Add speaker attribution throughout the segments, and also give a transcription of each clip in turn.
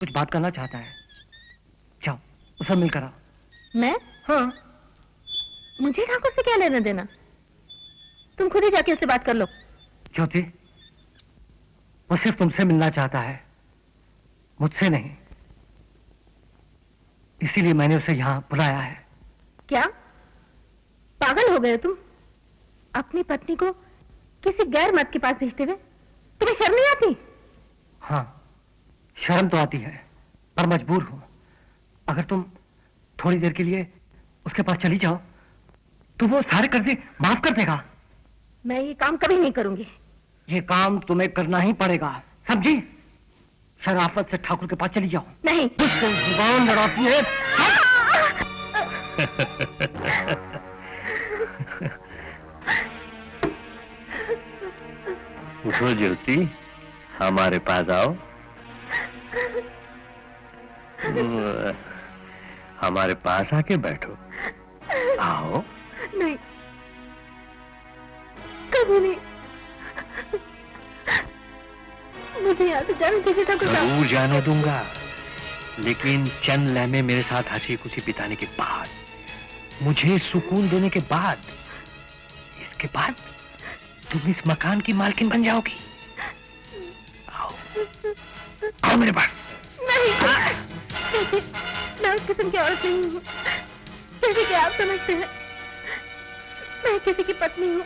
Speaker 1: कुछ बात करना चाहता है। जाओ उसे मिलकर आओ।
Speaker 2: मैं? हाँ, मुझे ठाकुर से क्या लेना देना? तुम खुद ही जाके उससे बात कर लो।
Speaker 1: ज्योति, वो सिर्फ तुमसे मिलना चाहता है, मुझसे नहीं। इसीलिए मैंने उसे यहाँ बुलाया है।
Speaker 2: क्या पागल हो गए तुम? अपनी पत्नी को किसी गैर मर्द के पास भेजते हुए तुम्हें शर्म नहीं आती?
Speaker 1: हाँ, शर्म तो आती है, पर मजबूर हूं। अगर तुम थोड़ी देर के लिए उसके पास चली जाओ तो वो सारे कर्जे माफ कर देगा।
Speaker 2: मैं ये काम कभी नहीं करूंगी।
Speaker 1: ये काम तुम्हें करना ही पड़ेगा, समझी? शराफत से ठाकुर के पास चली जाओ।
Speaker 2: नहीं।
Speaker 1: मुझसे जुबान लड़ाती है।
Speaker 3: उठो ज्योति, हमारे पास आओ। हमारे पास आके बैठो। आओ।
Speaker 2: नहीं, कभी नहीं। मुझे यहाँ से जाने दीजिए ठाकुर साहब।
Speaker 3: जरूर जाने दूंगा, लेकिन चंद लम्हे मेरे साथ हंसी खुशी बिताने के बाद, मुझे सुकून देने के बाद, इसके बाद तुम इस मकान की मालकिन बन जाओगी। आओ, आओ मेरे पास।
Speaker 2: नहीं, मैं उस किस्म की औरत नहीं हूँ जैसे कि आप समझते हैं। मैं किसी की पत्नी हूँ,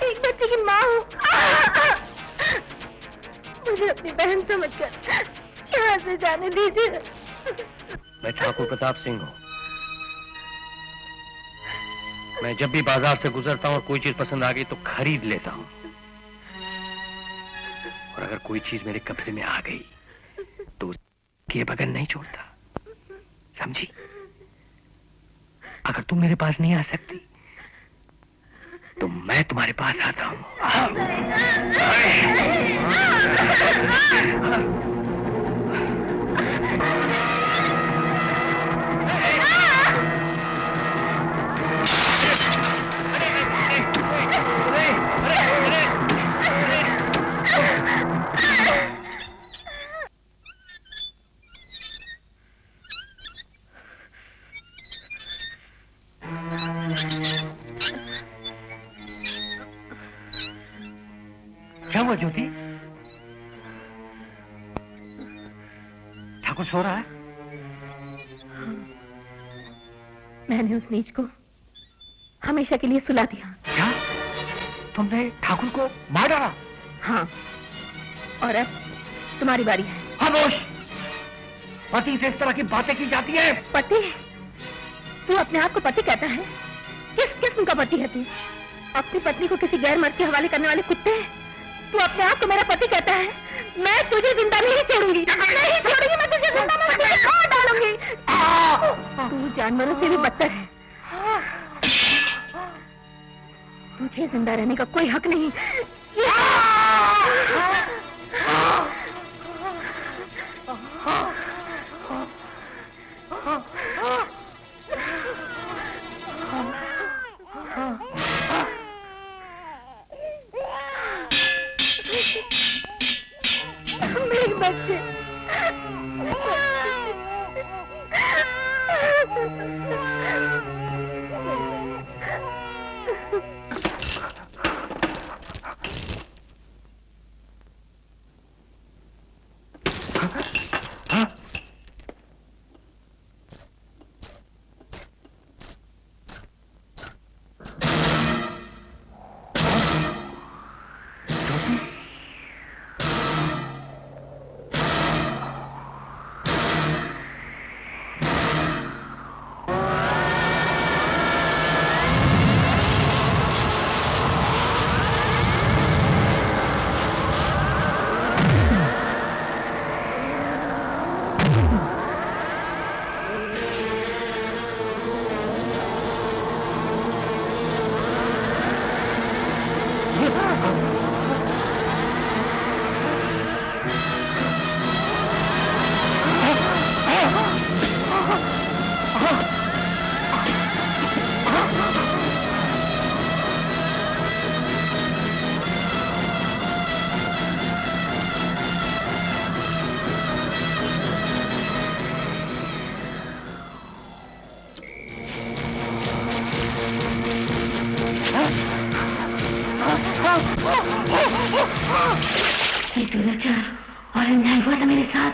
Speaker 2: एक बच्चे की माँ हूँ। मुझे अपनी बहन समझकर यहाँ से जाने दीजिए।
Speaker 3: मैं ठाकुर प्रताप सिंह हूँ। मैं जब भी बाजार से गुजरता हूँ और कोई चीज पसंद आ गई तो खरीद लेता हूँ, और अगर कोई चीज मेरे कब्जे में आ गई तो उसके बगैर नहीं छोड़ता, समझी? अगर तुम मेरे पास नहीं आ सकती तो मैं तुम्हारे पास आता हूँ।
Speaker 1: क्या हुआ ज्योति? ठाकुर सो रहा है?
Speaker 2: मैंने उस नीच को हमेशा के लिए सुला दिया।
Speaker 1: क्या? तुमने ठाकुर को मार डाला?
Speaker 2: हाँ, और अब तुम्हारी बारी है।
Speaker 1: खामोश! पति से इस तरह की बातें की जाती है?
Speaker 2: पति? तू अपने आप को पति कहता है? किस किस्म का पति है तू? अपनी पत्नी को किसी गैर मर्द के हवाले करने वाले कुत्ते? तू अपने आप को मेरा पति कहता है? मैं तुझे जिंदा नहीं छोड़ूंगी, नहीं छोड़ूंगी। मैं तुझे जिंदा मार डालूंगी। तू जानवरों से भी बदतर है। तुझे जिंदा रहने का कोई हक नहीं। मेरे बच्चे, दुराचार और अन्याय हुआ था मेरे साथ।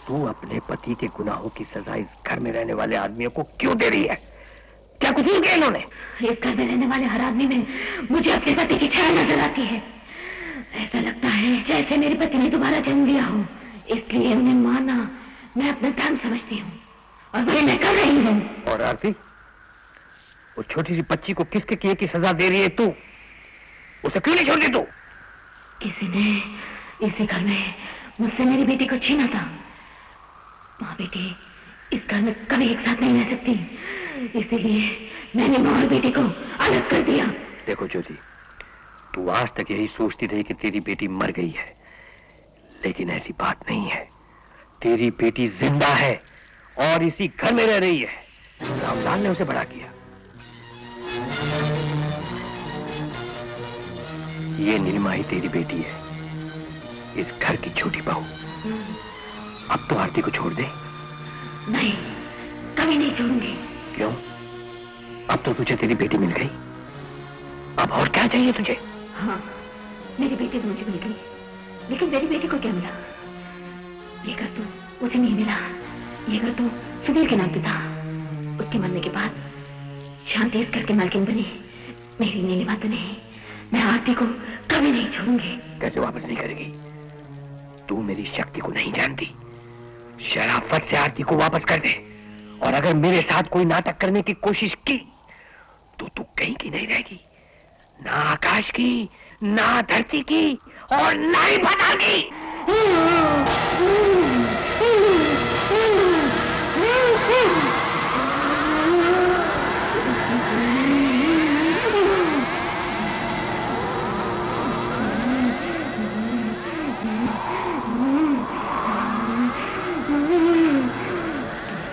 Speaker 3: तू अपने पति के गुनाहों की सजा इस घर में रहने वाले आदमियों को क्यों दे रही है? क्या कुछ किया इन्होंने?
Speaker 2: इस घर में रहने वाले हर आदमी में मुझे अपने पति की छाया नजर आती है। ऐसा लगता है जैसे मेरे पति ने दोबारा जन्म लिया हो, इसलिए उन्हें माना मैं अपना धर्म समझती हूँ और वही मैं कर रही हूँ।
Speaker 3: और आरती, वो छोटी सी बच्ची को किसके किए की सजा दे रही है तू? उसे क्यों नहीं छोड़ती तू?
Speaker 2: किसी ने इसी घर में मुझसे मेरी बेटी को छीना था। माँ बेटी इस घर में कभी एक साथ नहीं रह सकती, इसीलिए मैंने माँ और बेटी को अलग कर दिया।
Speaker 3: देखो ज्योति, तू आज तक यही सोचती रही कि तेरी बेटी मर गई है, लेकिन ऐसी बात नहीं है। तेरी बेटी जिंदा है और इसी घर में रह रही है। रामलाल ने उसे बड़ा किया। ये नीलिमा ही तेरी बेटी है, इस घर की छोटी बहू। अब तो आरती को छोड़ दे।
Speaker 2: नहीं, कभी नहीं छोड़ूंगी।
Speaker 3: क्यों? अब तो तुझे तेरी बेटी मिल गई, अब और क्या चाहिए तुझे?
Speaker 2: हाँ, मेरी बेटी तो मुझे मिल गई, लेकिन मेरी बेटी को क्या मिला? ये घर तो उसे नहीं मिला, ये घर तो सुधीर के नाम पे था। उसके मरने के बाद शांति इस घर की मालकिन बनी। मेरी नीलिमा तो नहीं, मैं आरती को कभी नहीं छोड़ूंगी।
Speaker 3: कैसे वापस नहीं करेगी? तू मेरी शक्ति को नहीं जानती। शराफत से आरती को वापस कर दे, और अगर मेरे साथ कोई नाटक करने की कोशिश की तो तू कहीं की नहीं रहेगी, ना आकाश की, ना धरती की, और ना ही पता की।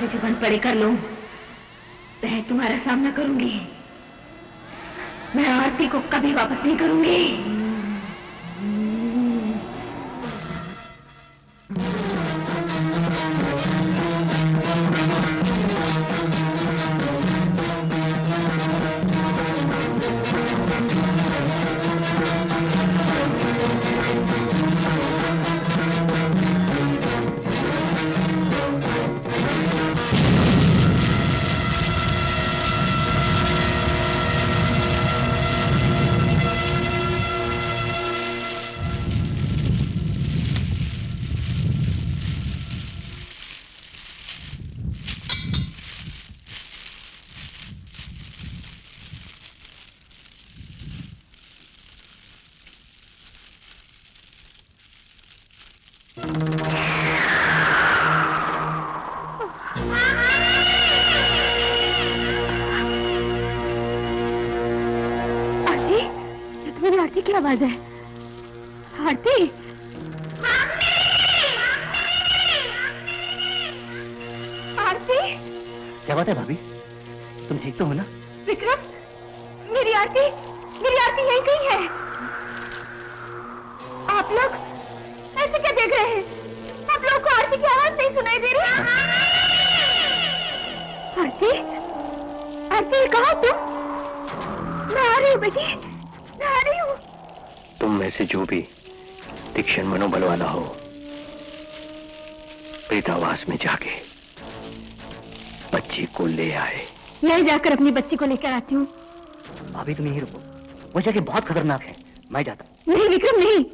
Speaker 2: जीवन पड़े कर लो, मैं तुम्हारा सामना करूंगी। मैं आरती को कभी वापस नहीं करूंगी। आरती की आवाज है। आरती, आरती,
Speaker 3: क्या बात है भाभी, तुम ठीक तो हो ना?
Speaker 2: विक्रम, मेरी आरती यहीं कहीं है। आप लोग ऐसे क्या देख रहे हैं? आप लोग को आरती की आवाज नहीं सुनाई दे रही? आरती, आरती कहाँ तुम? मैं आ रही हूँ बेटी, मैं आ रही हूँ।
Speaker 3: तुम में से जो भी तीक्ष्ण मनोबल वाला हो, प्रेतावास में जाके बच्ची को ले आए।
Speaker 2: मैं जाकर अपनी बच्ची को लेकर आती हूँ।
Speaker 3: भाभी तुम यहीं रुको, वो जगह बहुत खतरनाक है, मैं जाता हूँ।
Speaker 2: नहीं विक्रम नहीं,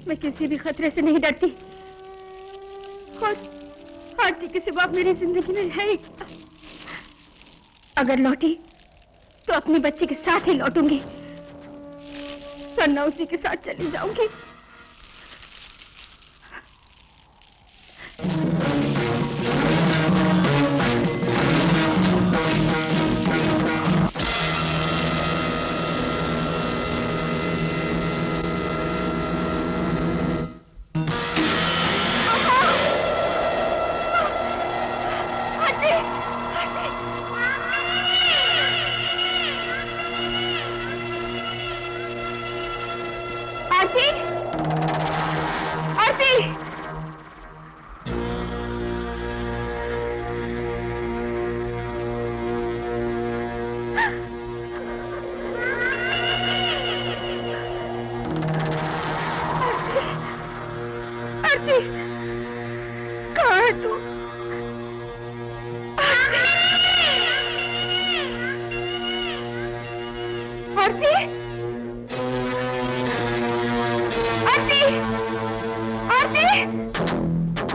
Speaker 2: मैं किसी भी खतरे से नहीं डरती, और आरती के सिवा मेरी जिंदगी में है ही क्या? अगर लौटी तो अपनी बच्ची के साथ ही लौटूंगी, वरना उसी के साथ चली जाऊंगी। आरती, है तू? आरती, आरती, आरती,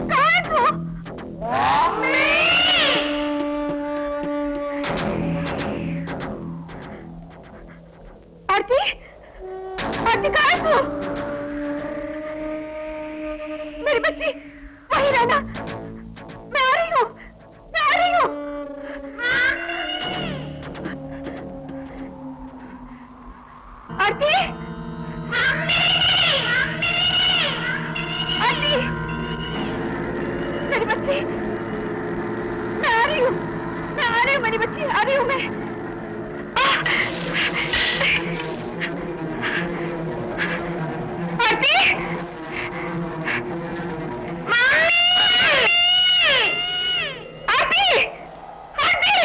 Speaker 2: कहाँ है तू? आरती, आरती कहाँ है तू? मेरी बच्ची वहीं रहना, मैं आ रही हूँ, मैं आ रही हूँ। आरती, आरती, मेरी बच्ची, मैं आ रही हूँ, मैं आ रही हूँ, मेरी बच्ची आ रही हूँ मैं। आरती, आरती, आरती।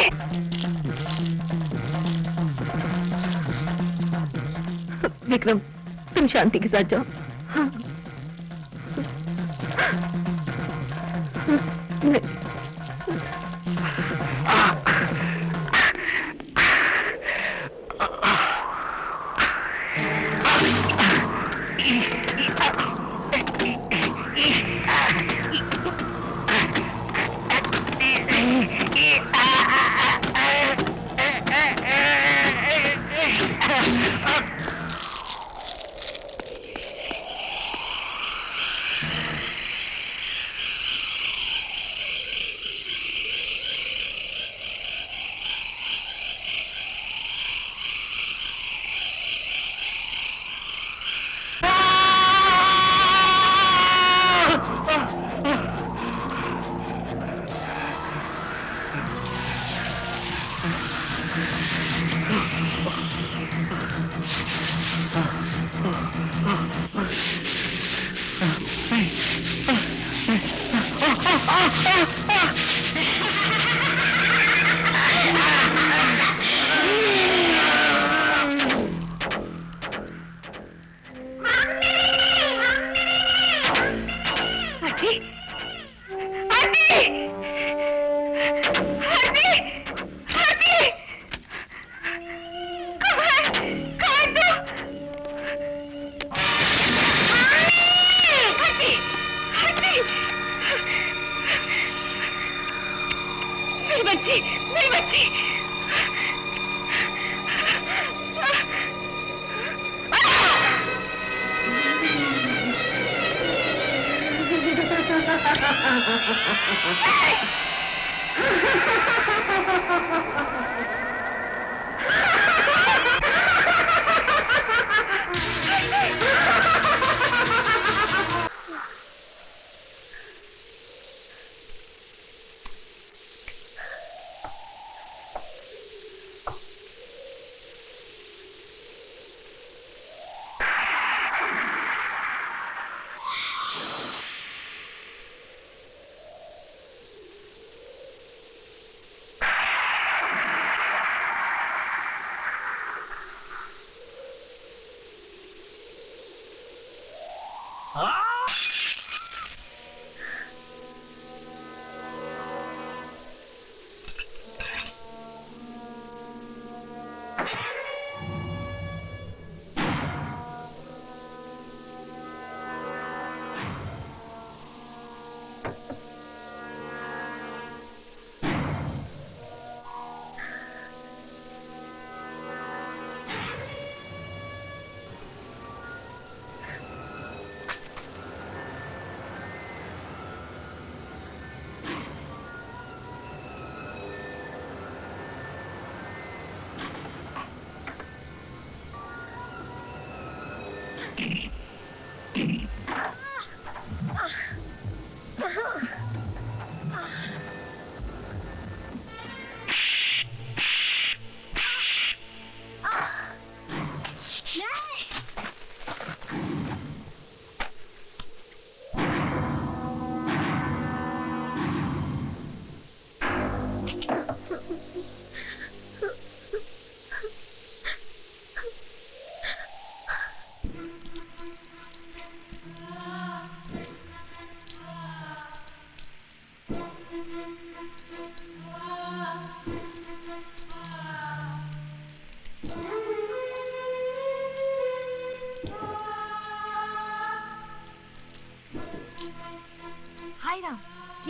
Speaker 2: विक्रम, तुम शांति के साथ जाओ। हाँ।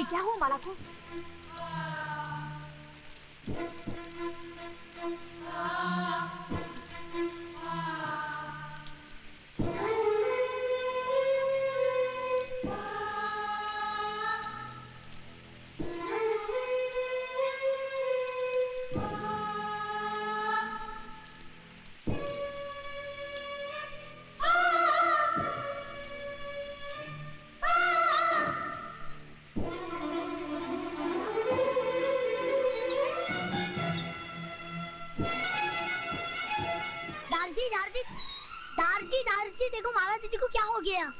Speaker 2: क्या हुआ माला को? दारजी देखो माला दीदी को क्या हो गया?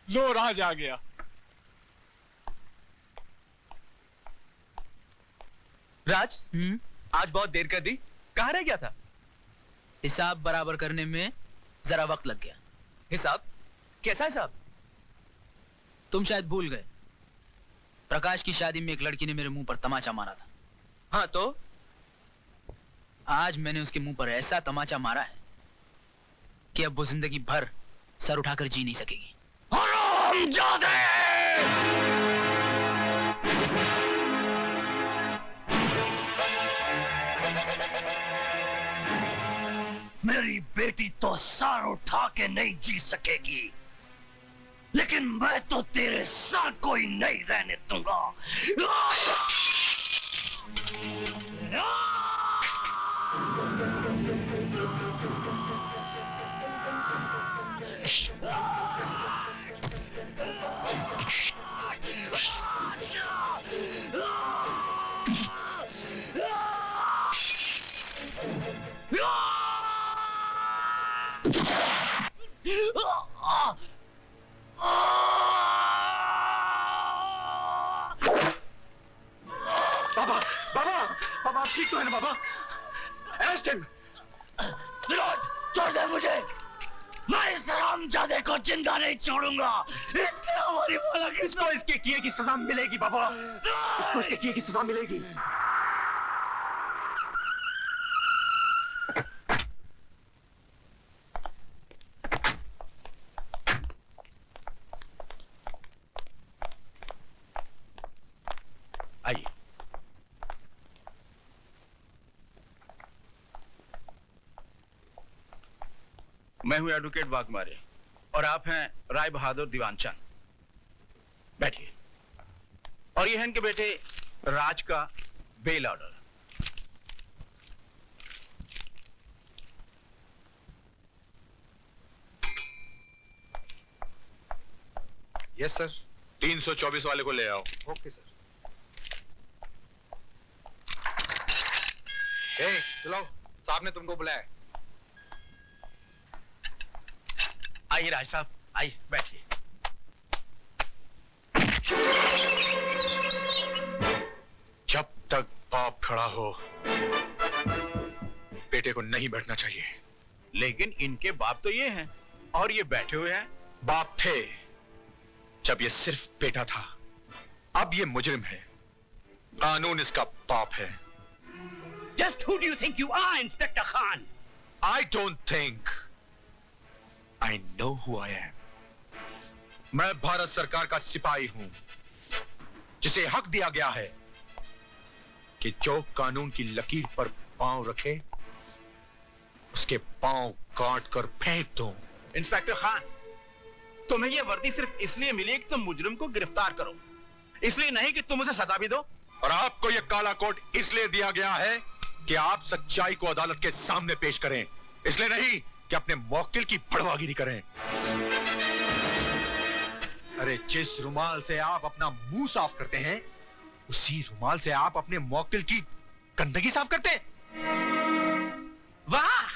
Speaker 4: लो राज आ गया।
Speaker 5: राज, आज बहुत देर कर दी, कहाँ रह गया था?
Speaker 6: हिसाब बराबर करने में जरा वक्त लग गया।
Speaker 5: हिसाब? कैसा हिसाब?
Speaker 6: तुम शायद भूल गए, प्रकाश की शादी में एक लड़की ने मेरे मुंह पर तमाचा मारा था।
Speaker 5: हाँ तो?
Speaker 6: आज मैंने उसके मुंह पर ऐसा तमाचा मारा है कि अब वो जिंदगी भर सर उठाकर जी नहीं सकेगी।
Speaker 3: मेरी बेटी तो सर उठा के नहीं जी सकेगी, लेकिन मैं तो तेरे सर को ही नहीं रहने दूंगा।
Speaker 4: बाबा, बाबा, बाबा ठीक तो है ना बाबा? Arrest him.
Speaker 3: विनोद, छोड़ दे मुझे। मैं इस हरामजादे को जिंदा नहीं छोड़ूंगा। इसने हमारी माला की
Speaker 4: इसको इसके किए की सजा मिलेगी बाबा, इसको इसके किए की सजा मिलेगी।
Speaker 5: आइए।
Speaker 7: मैं हूं एडवोकेट वाघमारे और आप हैं राय बहादुर दीवानचंद। बैठिए। और ये हैं इनके बेटे राज का बेल ऑर्डर।
Speaker 4: Yes sir.
Speaker 7: 324 वाले को ले आओ।
Speaker 4: Okay sir. ए, चलो, साहब ने तुमको बुलाया।
Speaker 5: आइए राज साहब, आइए बैठिए।
Speaker 4: जब तक बाप खड़ा हो, बेटे को नहीं बैठना चाहिए।
Speaker 7: लेकिन इनके बाप तो ये हैं और ये बैठे हुए हैं।
Speaker 4: बाप थे जब ये सिर्फ बेटा था, अब ये मुजरिम है। कानून इसका बाप है।
Speaker 3: Just who do you think you are, Inspector Khan?
Speaker 4: I don't think. I know who I am. मैं भारत सरकार का सिपाही हूं, जिसे हक दिया गया है कि जो कानून की लकीर पर पांव रखे, उसके पांव काट कर फेंक दो।
Speaker 7: इंस्पेक्टर खान, तुम्हें यह वर्दी सिर्फ इसलिए मिली है कि तुम मुजरिम को गिरफ्तार करो, इसलिए नहीं कि तुम उसे सजा भी दो।
Speaker 4: और आपको यह काला कोट इसलिए दिया गया है कि आप सच्चाई को अदालत के सामने पेश करें, इसलिए नहीं कि अपने मौकिल की बड़वागिरी करें। अरे जिस रुमाल से आप अपना मुंह साफ करते हैं, उसी रुमाल से आप अपने मौकिल की गंदगी साफ करते हैं।
Speaker 3: वाह,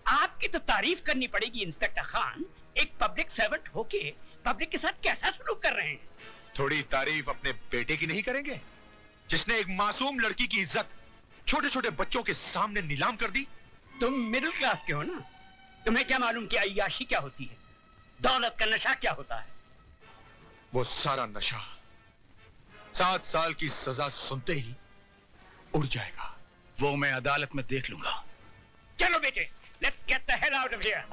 Speaker 3: आपकी
Speaker 8: तो तारीफ करनी पड़ेगी इंस्पेक्टर खान, एक पब्लिक सर्वेंट होके पब्लिक के साथ कैसा सलूक कर रहे हैं।
Speaker 4: थोड़ी तारीफ अपने बेटे की नहीं करेंगे, जिसने एक मासूम लड़की की इज्जत छोटे छोटे बच्चों के सामने नीलाम कर दी।
Speaker 8: तुम मिडिल क्लास के हो ना, तुम्हें क्या मालूम कि अय्याशी क्या होती है, दौलत का नशा क्या होता है।
Speaker 4: वो सारा नशा 7 साल की सजा सुनते ही उड़ जाएगा।
Speaker 7: वो मैं अदालत में देख लूंगा।
Speaker 8: चलो बेटे, let's get the hell out of here.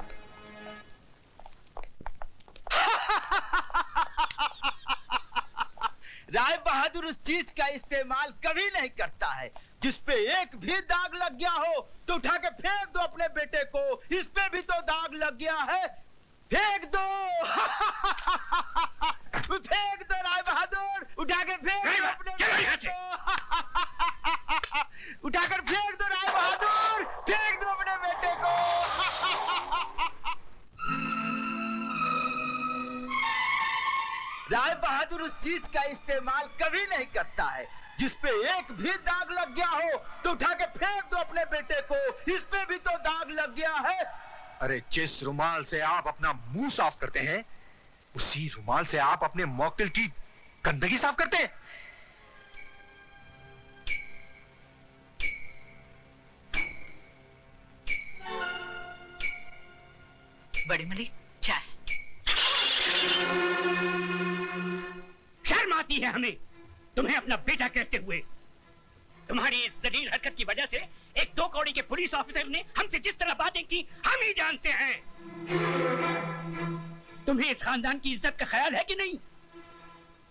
Speaker 9: Rai Bahadur उस चीज का इस्तेमाल कभी नहीं करता है जिस पे एक भी दाग लग गया हो तो उठा के फेंक दो अपने बेटे को। इस पे भी तो दाग लग गया है, फेंक दो। फेंक दो राय बहादुर, उठा के फेंक दो अपने बेटे को। उठाकर फेंक दो राय बहादुर, फेंक दो अपने बेटे को। राय बहादुर उस चीज का इस्तेमाल कभी नहीं करता है जिस पे एक भी दाग लग गया हो तो उठा के फेंक दो अपने बेटे को। इस पे भी तो दाग लग गया है।
Speaker 4: अरे जिस रुमाल से आप अपना मुंह साफ करते हैं, उसी रुमाल से आप अपने मौकिल की गंदगी साफ करते हैं।
Speaker 10: बड़ी मलिक, चाय।
Speaker 8: शर्म आती है हमें तुम्हें अपना बेटा कहते हुए। तुम्हारी इस जलील हरकत की वजह से एक 2 कौड़ी के पुलिस ऑफिसर ने हमसे जिस तरह बातें की हम ही जानते हैं। तुम्हें इस खानदान की इज्जत का ख्याल है कि नहीं?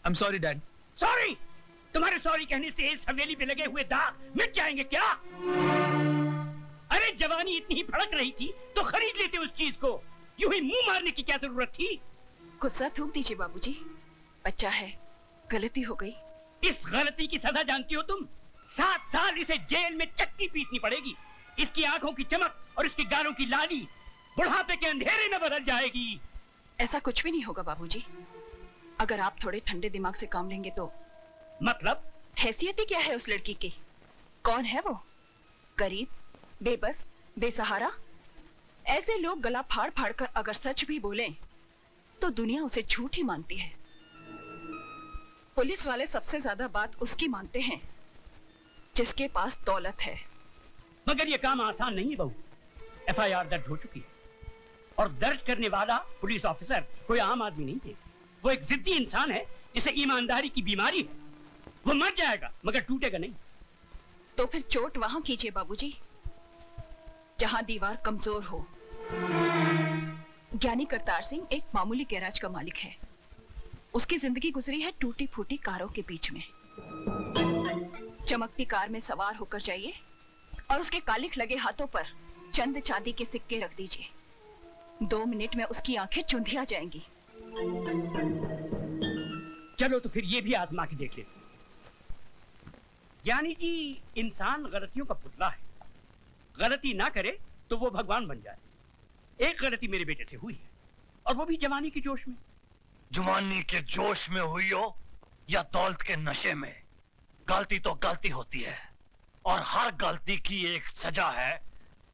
Speaker 6: I'm sorry, Dad.
Speaker 8: सॉरी? तुम्हारे सॉरी कहने से इस हवेली पे लगे हुए दाग मिट जाएंगे क्या? अरे जवानी इतनी ही भड़क रही थी तो खरीद लेते उस चीज को, यूं ही मुंह मारने की क्या जरूरत थी?
Speaker 10: गुस्सा थूक दीजिए बाबूजी, बच्चा है, गलती हो गई।
Speaker 8: इस गलती की सजा जानती हो तुम? 7 साल इसे जेल में चट्टी पीसनी पड़ेगी। इसकी आंखों की चमक और इसकी गालों की लाली बुढ़ापे के अंधेरे में बदल जाएगी।
Speaker 10: ऐसा कुछ भी नहीं होगा बाबूजी, अगर आप थोड़े ठंडे दिमाग से काम लेंगे तो।
Speaker 8: मतलब?
Speaker 10: हैसियत ही क्या है उस लड़की की? कौन है वो? गरीब, बेबस, बेसहारा। ऐसे लोग गला फाड़ फाड़ कर अगर सच भी बोलें तो दुनिया उसे झूठ ही मानती है। पुलिस वाले सबसे ज्यादा बात उसकी मानते हैं जिसके पास दौलत है।
Speaker 8: मगर ये काम आसान नहीं है बहू। FIR दर्ज हो चुकी है और दर्ज करने वाला पुलिस ऑफिसर कोई आम आदमी नहीं है। वो एक जिद्दी इंसान है जिसे ईमानदारी की बीमारी है। वो मर जाएगा मगर टूटेगा नहीं।
Speaker 10: तो फिर चोट वहां कीजिए बाबूजी जहां दीवार कमजोर हो। ज्ञानी करतार सिंह एक मामूली गैराज का मालिक है। उसकी जिंदगी गुजरी है टूटी फूटी कारों के बीच में। चमकती कार में सवार होकर जाइए और उसके कालिख लगे हाथों पर चंद चांदी के सिक्के रख दीजिए। 2 मिनट में उसकी आंखें चुंधिया जाएंगी।
Speaker 8: चलो तो फिर ये भी आजमा के देख लेते। यानी कि इंसान गलतियों का पुतला है, गलती ना करे तो वो भगवान बन जाए। एक गलती मेरे बेटे से हुई है और वो भी जवानी के जोश में।
Speaker 3: जवानी के जोश में हुई हो या दौलत के नशे में, गलती तो गलती होती है और हर गलती की एक सजा है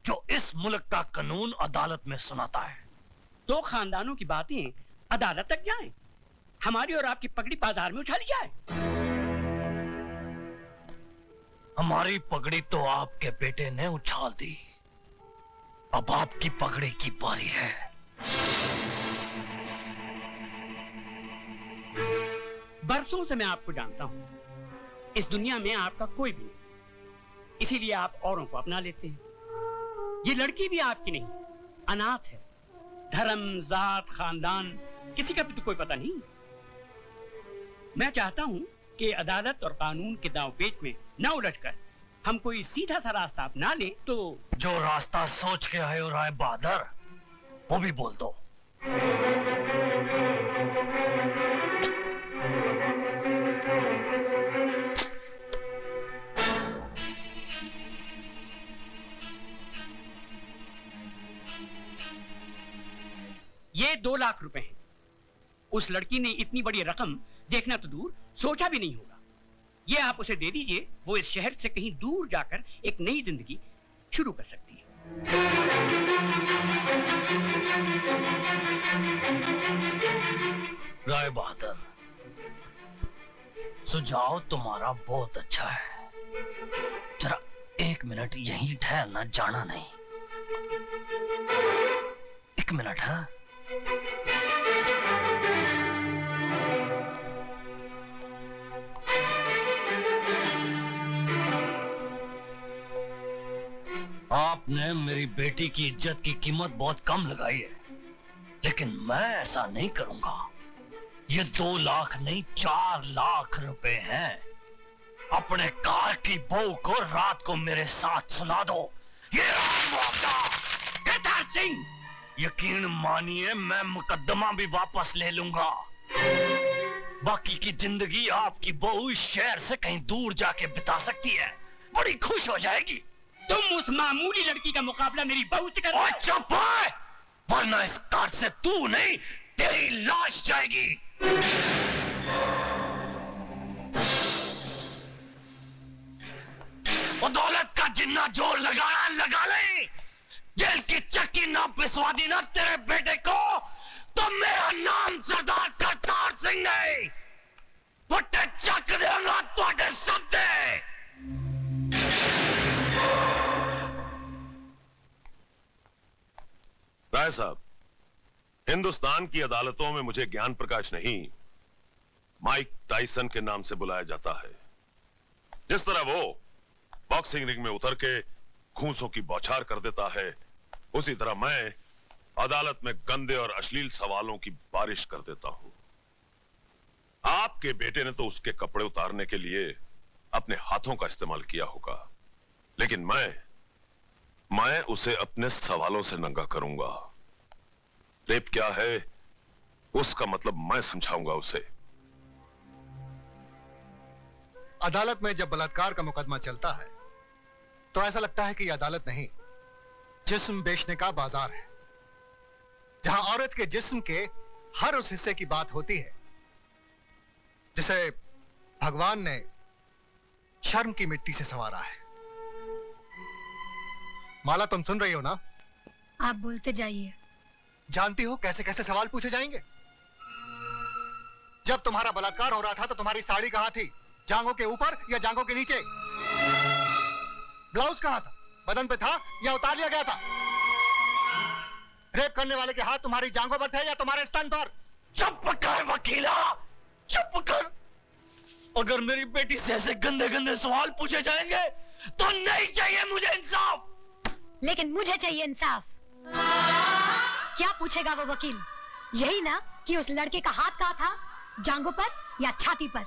Speaker 3: जो इस मुल्क का कानून अदालत में सुनाता है।
Speaker 8: 2 खानदानों की बातें अदालत तक जाएं, हमारी और आपकी पगड़ी बाजार में उछाली जाए।
Speaker 3: हमारी पगड़ी तो आपके बेटे ने उछाल दी, अब आपकी पगड़ी की बारी है।
Speaker 8: बरसों से मैं आपको जानता हूं। इस दुनिया में आपका कोई भी नहीं, इसीलिए आप औरों को अपना लेते हैं। ये लड़की भी आपकी नहीं, अनाथ है। धर्म, जात, खानदान किसी का भी तो कोई पता नहीं। मैं चाहता हूं कि अदालत और कानून के दांवपेच में न उलझकर हम कोई सीधा सा रास्ता अपना लें। तो
Speaker 3: जो रास्ता सोच के आए हो राय बहादुर, वो भी बोल दो।
Speaker 8: ये 2 लाख रुपए हैं। उस लड़की ने इतनी बड़ी रकम देखना तो दूर सोचा भी नहीं होगा। ये आप उसे दे दीजिए, वो इस शहर से कहीं दूर जाकर एक नई जिंदगी शुरू कर सकती है।
Speaker 3: राय बहादुर, सुझाव तुम्हारा बहुत अच्छा है। जरा 1 मिनट यहीं ठहरना, जाना नहीं। 1 मिनट, हाँ? आपने मेरी बेटी की इज्जत की कीमत बहुत कम लगाई है, लेकिन मैं ऐसा नहीं करूंगा। ये 2 लाख नहीं 4 लाख रुपए हैं। अपने कार की बहू को रात को मेरे साथ सुला दो। ये केदार सिंह, यकीन मानिए मैं मुकदमा भी वापस ले लूंगा। बाकी की जिंदगी आपकी बहू इस शहर से कहीं दूर जाके बिता सकती है, बड़ी खुश हो जाएगी।
Speaker 8: तुम उस मामूली लड़की का मुकाबला मेरी बहू से कर।
Speaker 3: चुप है, वरना इस कार से तू नहीं तेरी लाश जाएगी। वो दौलत का जिन्ना जोर लगाना लगा ले। जेल की चक्की ना पिसवा दी ना तेरे बेटे को, तो मेरा नाम सरदार करतार सिंह नहीं। फुटे चक देना तुहाडे सबदे।
Speaker 11: राय साहब, हिंदुस्तान की अदालतों में मुझे ज्ञान प्रकाश नहीं, माइक टाइसन के नाम से बुलाया जाता है। जिस तरह वो बॉक्सिंग रिंग में उतर के घूंसों की बौछार कर देता है, उसी तरह मैं अदालत में गंदे और अश्लील सवालों की बारिश कर देता हूं। आपके बेटे ने तो उसके कपड़े उतारने के लिए अपने हाथों का इस्तेमाल किया होगा, लेकिन मैं उसे अपने सवालों से नंगा करूंगा। रेप क्या है उसका मतलब मैं समझाऊंगा उसे।
Speaker 12: अदालत में जब बलात्कार का मुकदमा चलता है तो ऐसा लगता है कि यह अदालत नहीं, जिस्म बेचने का बाजार है, जहां औरत के जिस्म के हर उस हिस्से की बात होती है जिसे भगवान ने शर्म की मिट्टी से संवारा है। माला, तुम सुन रही हो ना?
Speaker 2: आप बोलते जाइए।
Speaker 12: जानती हो कैसे कैसे सवाल पूछे जाएंगे? जब तुम्हारा बलात्कार हो रहा था तो तुम्हारी साड़ी कहां थी? जांघों के ऊपर या जांघों के नीचे? ब्लाउज कहां था? बदन पे था या उतार लिया गया था? रेप करने वाले के हाथ तुम्हारी जांघों पर थे या तुम्हारे स्तन पर?
Speaker 3: चुप कर वकीला, चुप कर। अगर मेरी बेटी से ऐसे गंदे गंदे सवाल पूछे जाएंगे तो नहीं चाहिए मुझे इंसाफ।
Speaker 2: लेकिन मुझे चाहिए इंसाफ। क्या पूछेगा वो वकील? यही ना कि उस लड़के का हाथ कहाँ था, जांघों पर या छाती पर?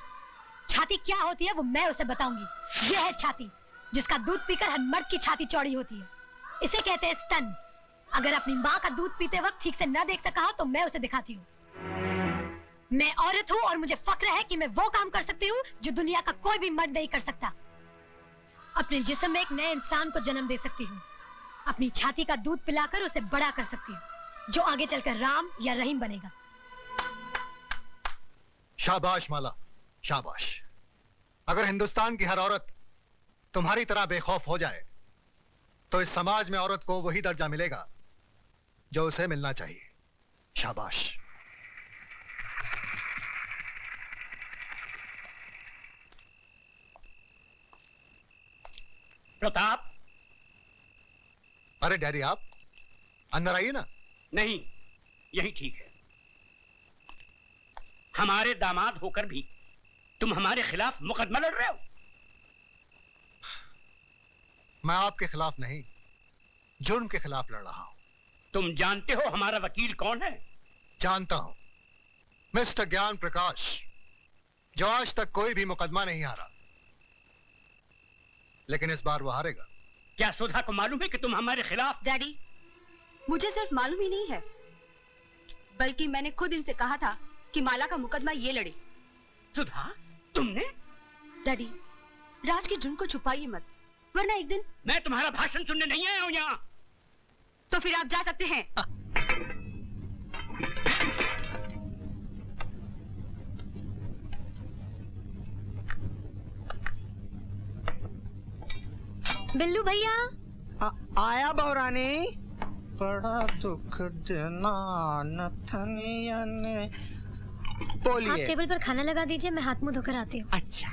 Speaker 2: छाती क्या होती है वो मैं उसे बताऊंगी। यह है छाती, जिसका दूध पीकर हर मर्द की छाती चौड़ी होती है। इसे कहते हैं स्तन। अगर अपनी माँ का दूध पीते वक्त ठीक से न देख सका हो तो मैं उसे दिखाती हूँ। मैं औरत हूँ और मुझे फक्र है कि मैं वो काम कर सकती हूँ जो दुनिया का कोई भी मर्द नहीं कर सकता। अपने जिस्म में एक नए इंसान को जन्म दे सकती हूँ। अपनी छाती का दूध पिलाकर उसे बड़ा कर सकती हूँ, जो आगे चलकर राम या रहीम बनेगा।
Speaker 12: शाबाश माला, शाबाश। अगर हिंदुस्तान की हर औरत तुम्हारी तरह बेखौफ हो जाए तो इस समाज में औरत को वही दर्जा मिलेगा जो उसे मिलना चाहिए। शाबाश।
Speaker 8: प्रताप।
Speaker 12: अरे डैडी, आप अंदर आइए ना।
Speaker 8: नहीं, यही ठीक है। हमारे दामाद होकर भी तुम हमारे खिलाफ मुकदमा लड़ रहे हो।
Speaker 12: मैं आपके खिलाफ नहीं, जुर्म के खिलाफ लड़ रहा हूं।
Speaker 8: तुम जानते हो हमारा वकील कौन है?
Speaker 12: जानता हूं, मिस्टर ज्ञान प्रकाश, जो आज तक कोई भी मुकदमा नहीं हारा, लेकिन इस बार वो हारेगा।
Speaker 8: क्या सुधा को मालूम है कि तुम हमारे खिलाफ?
Speaker 13: डैडी, मुझे सिर्फ मालूम ही नहीं है, बल्कि मैंने खुद इनसे कहा था कि माला का मुकदमा ये लड़े।
Speaker 8: सुधा, तुमने?
Speaker 13: डैडी, राज के जुर्म को छुपाइए मत, वरना एक दिन।
Speaker 8: मैं तुम्हारा भाषण सुनने नहीं आया हूं यहाँ।
Speaker 13: तो फिर आप जा सकते हैं।
Speaker 2: बिल्लू भैया।
Speaker 9: आया बहुरानी। बड़ा दुख देना नथनिया ने। बोलिए।
Speaker 14: आप टेबल पर खाना लगा दीजिए, मैं हाथ मुंह धोकर आती हूँ।
Speaker 9: अच्छा।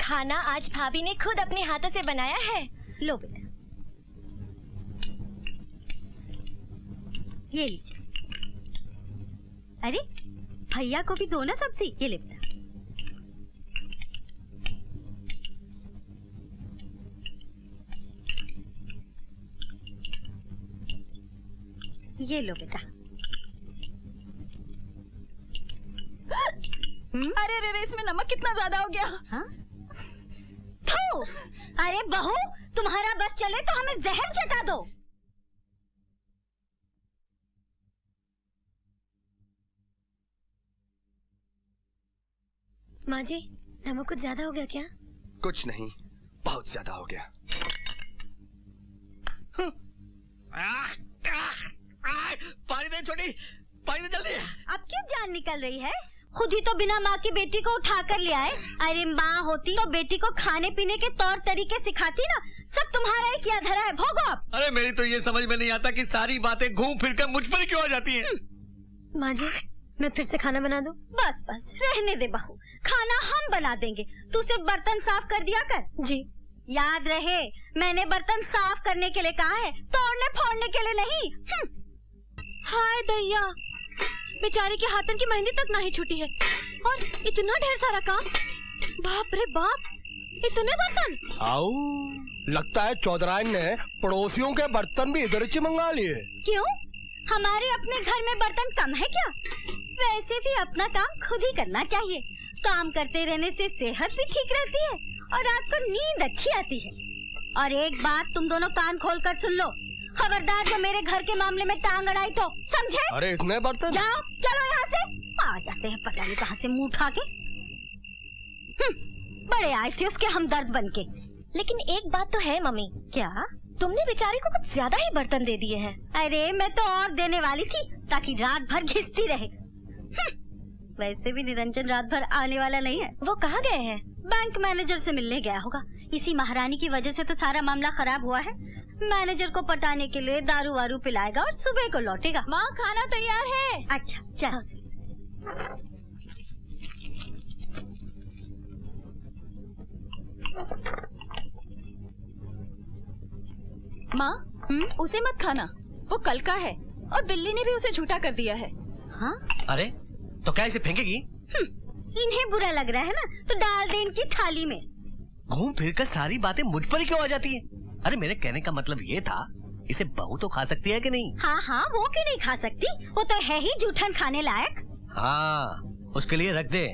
Speaker 14: खाना आज भाभी ने खुद अपने हाथों से बनाया है। लो बेटा, ये लीजिए। अरे भैया को भी दो ना सब्जी। ये ले बेटा। ये लो बेटा।
Speaker 10: अरे रे, इसमें नमक कितना ज्यादा हो गया।
Speaker 14: हाँ? अरे बहू, तुम्हारा बस चले तो हमें जहर चटा दो। माँ जी, नमक कुछ ज्यादा हो गया क्या?
Speaker 15: कुछ नहीं, बहुत ज्यादा हो गया।
Speaker 9: पानी दे छोटी, पानी दे जल्दी।
Speaker 14: अब क्यों जान निकल रही है? खुद ही तो बिना माँ की बेटी को उठा कर ले आए। अरे माँ होती तो बेटी को खाने पीने के तौर तरीके सिखाती ना। सब तुम्हारा ही किया धरा है, भोगो आप।
Speaker 9: अरे मेरी तो ये समझ में नहीं आता कि सारी बातें घूम फिर कर मुझ पर क्यों आ जाती हैं।
Speaker 14: माँ जी, मैं फिर से खाना बना दूं? बस बस रहने दे बहू, खाना हम बना देंगे। तू सिर्फ बर्तन साफ कर दिया कर। जी। याद रहे, मैंने बर्तन साफ करने के लिए कहा है, तोड़ने फोड़ने के लिए नहीं।
Speaker 2: हाय दैया, बेचारे के हाथन की मेहंदी तक नहीं छूटी है और इतना ढेर सारा काम। बाप रे बाप, इतने बर्तन।
Speaker 15: आओ, लगता है चौधराइन ने पड़ोसियों के बर्तन भी इधर से मंगा लिए।
Speaker 14: क्यों? हमारे अपने घर में बर्तन कम है क्या? वैसे भी अपना काम खुद ही करना चाहिए। काम करते रहने से सेहत भी ठीक रहती है और रात को नींद अच्छी आती है। और एक बात तुम दोनों कान खोल कर सुन लो, खबरदार जो मेरे घर के मामले में टांग अड़ाई तो, समझे?
Speaker 15: अरे इतने बर्तन?
Speaker 14: जाओ, चलो यहाँ से। आ जाते हैं पता नहीं कहाँ से मुंह उठा के। बड़े आए थे उसके हमदर्द बनके। लेकिन एक बात तो है मम्मी। क्या? तुमने बेचारे को कुछ ज्यादा ही बर्तन दे दिए हैं। अरे मैं तो और देने वाली थी ताकि रात भर घिसती रहे। वैसे भी निरंजन रात भर आने वाला नहीं है। वो कहाँ गए हैं? बैंक मैनेजर से मिलने गया होगा। इसी महारानी की वजह से तो सारा मामला खराब हुआ है। मैनेजर को पटाने के लिए दारू वारू पिलाएगा और सुबह को लौटेगा।
Speaker 2: माँ, खाना तैयार है।
Speaker 14: अच्छा चलो।
Speaker 10: माँ, उसे मत खाना, वो कल का है और बिल्ली ने भी उसे झूठा कर दिया है।
Speaker 14: हाँ?
Speaker 15: अरे तो क्या इसे फेंकेगी?
Speaker 14: इन्हें बुरा लग रहा है ना, तो डाल दे इनकी थाली में।
Speaker 15: घूम फिर कर सारी बातें मुझ पर ही क्यों आ जाती है? अरे मेरे कहने का मतलब ये था, इसे बहू तो खा सकती है कि नहीं?
Speaker 14: हाँ हाँ, वो क्यों नहीं खा सकती? वो तो है ही जूठन खाने लायक।
Speaker 15: हाँ, उसके लिए रख दे।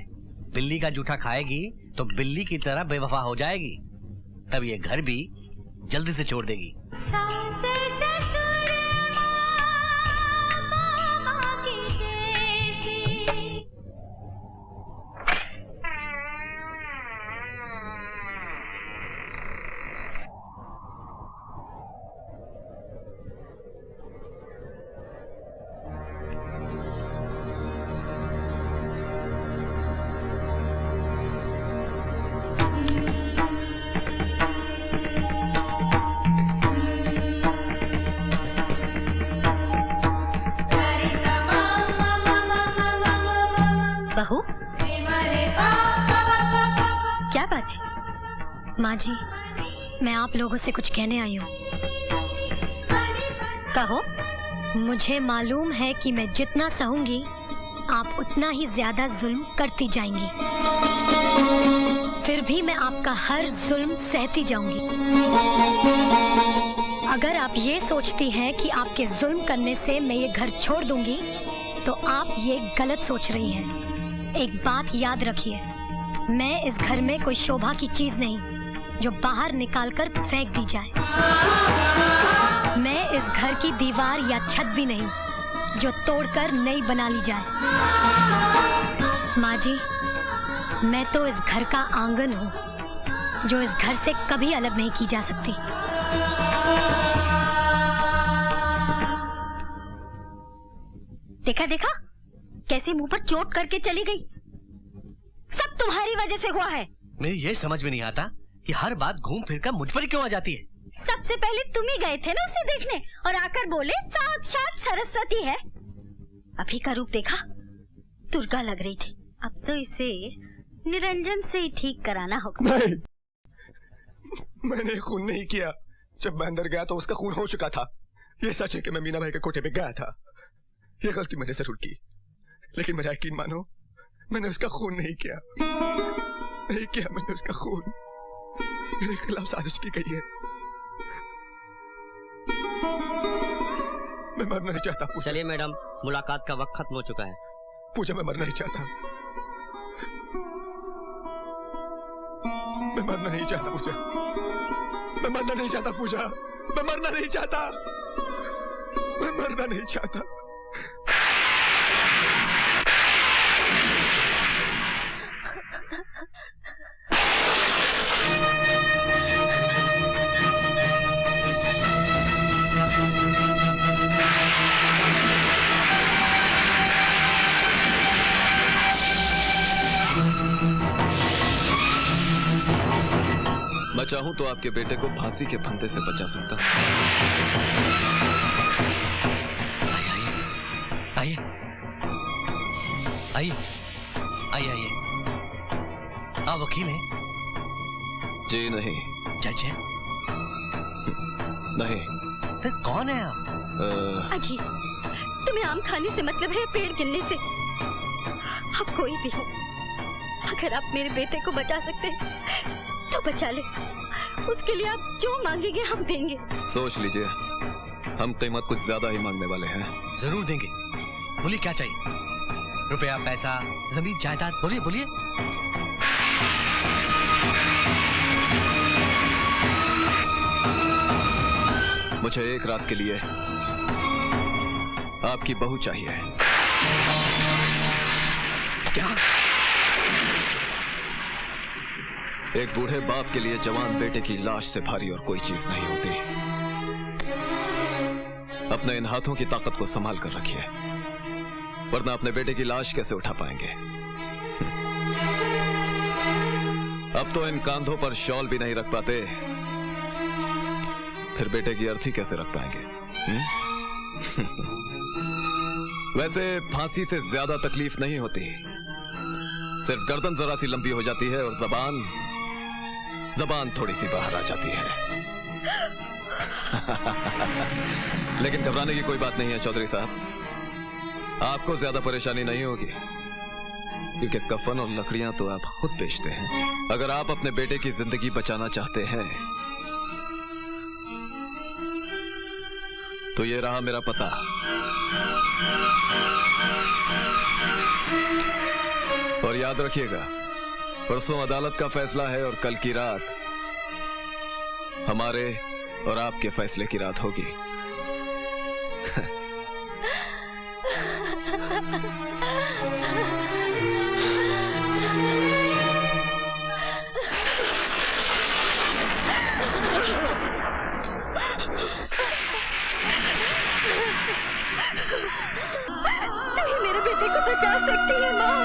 Speaker 15: बिल्ली का जूठा खाएगी तो बिल्ली की तरह बेवफा हो जाएगी, तब ये घर भी जल्दी से छोड़ देगी।
Speaker 14: बहू, क्या बात है? माँ जी, मैं आप लोगों से कुछ कहने आई हूँ। कहो। मुझे मालूम है कि मैं जितना सहूंगी आप उतना ही ज्यादा जुल्म करती जाएंगी, फिर भी मैं आपका हर जुल्म सहती जाऊंगी। अगर आप ये सोचती हैं कि आपके जुल्म करने से मैं ये घर छोड़ दूंगी तो आप ये गलत सोच रही हैं। एक बात याद रखिए, मैं इस घर में कोई शोभा की चीज नहीं जो बाहर निकालकर फेंक दी जाए। मैं इस घर की दीवार या छत भी नहीं जो तोड़कर नई बना ली जाए। माँ जी, मैं तो इस घर का आंगन हूँ जो इस घर से कभी अलग नहीं की जा सकती। देखा देखा कैसे मुंह पर चोट करके चली गई। सब तुम्हारी वजह से हुआ है।
Speaker 15: मेरी ये समझ में नहीं आता कि हर बात घूम फिर कर मुझ पर ही क्यों आ जाती है।
Speaker 14: सबसे पहले तुम ही गए थे ना उसे देखने और आकर बोले साक्षात सरस्वती है। अभी का रूप देखा, दुर्गा लग रही थी। अब तो इसे निरंजन से ही ठीक कराना होगा।
Speaker 16: नहीं, मैंने खून नहीं किया। जब मैं अंदर गया तो उसका खून हो चुका था। ये सच है कि मैं मीना भाई के कोठे पे गया था। ये गलती मैंने जरूर की, लेकिन मेरा यकीन मानो, मैंने उसका खून नहीं किया। नहीं किया मैंने उसका खून। मेरे खिलाफ साजिश की गई है। मैं मरना नहीं चाहता।
Speaker 17: चलिए मैडम, मुलाकात का वक्त खत्म हो चुका है।
Speaker 16: पूजा, मैं मरना नहीं चाहता। मैं मरना नहीं चाहता पूजा। मैं मरना नहीं चाहता पूजा। मैं मरना नहीं चाहता। मैं मरना नहीं चाहता।
Speaker 18: मैं चाहूं तो आपके बेटे को फांसी के फंदे से बचा सकता हूं।
Speaker 15: आइए आइए आइए आइए। आप वकील हैं?
Speaker 18: जी नहीं।
Speaker 15: जज हैं?
Speaker 18: नहीं।
Speaker 15: फिर कौन है आप?
Speaker 14: अजी, तुम्हें आम खाने से मतलब है पेड़ गिनने से? आप कोई भी हो, अगर आप मेरे बेटे को बचा सकते हैं तो बचा ले। उसके लिए आप जो मांगेंगे हम देंगे।
Speaker 18: सोच लीजिए, हम कीमत कुछ ज्यादा ही मांगने वाले हैं।
Speaker 15: जरूर देंगे। बोलिए क्या चाहिए? रुपया, पैसा, जमीन, जायदाद, बोलिए बोलिए।
Speaker 18: मुझे एक रात के लिए आपकी बहू चाहिए।
Speaker 15: क्या?
Speaker 18: एक बूढ़े बाप के लिए जवान बेटे की लाश से भारी और कोई चीज नहीं होती। अपने इन हाथों की ताकत को संभाल कर रखिए, वरना अपने बेटे की लाश कैसे उठा पाएंगे। अब तो इन कांधों पर शॉल भी नहीं रख पाते, फिर बेटे की अर्थी कैसे रख पाएंगे? वैसे फांसी से ज्यादा तकलीफ नहीं होती, सिर्फ गर्दन जरा सी लंबी हो जाती है और जबान थोड़ी सी बाहर आ जाती है। लेकिन घबराने की कोई बात नहीं है चौधरी साहब, आपको ज्यादा परेशानी नहीं होगी, क्योंकि कफन और लकड़ियां तो आप खुद बेचते हैं। अगर आप अपने बेटे की जिंदगी बचाना चाहते हैं तो ये रहा मेरा पता। और याद रखिएगा, परसों अदालत का फैसला है और कल की रात हमारे और आपके फैसले की रात होगी।
Speaker 14: तुम ही मेरे बेटे को बचा सकती है माँ।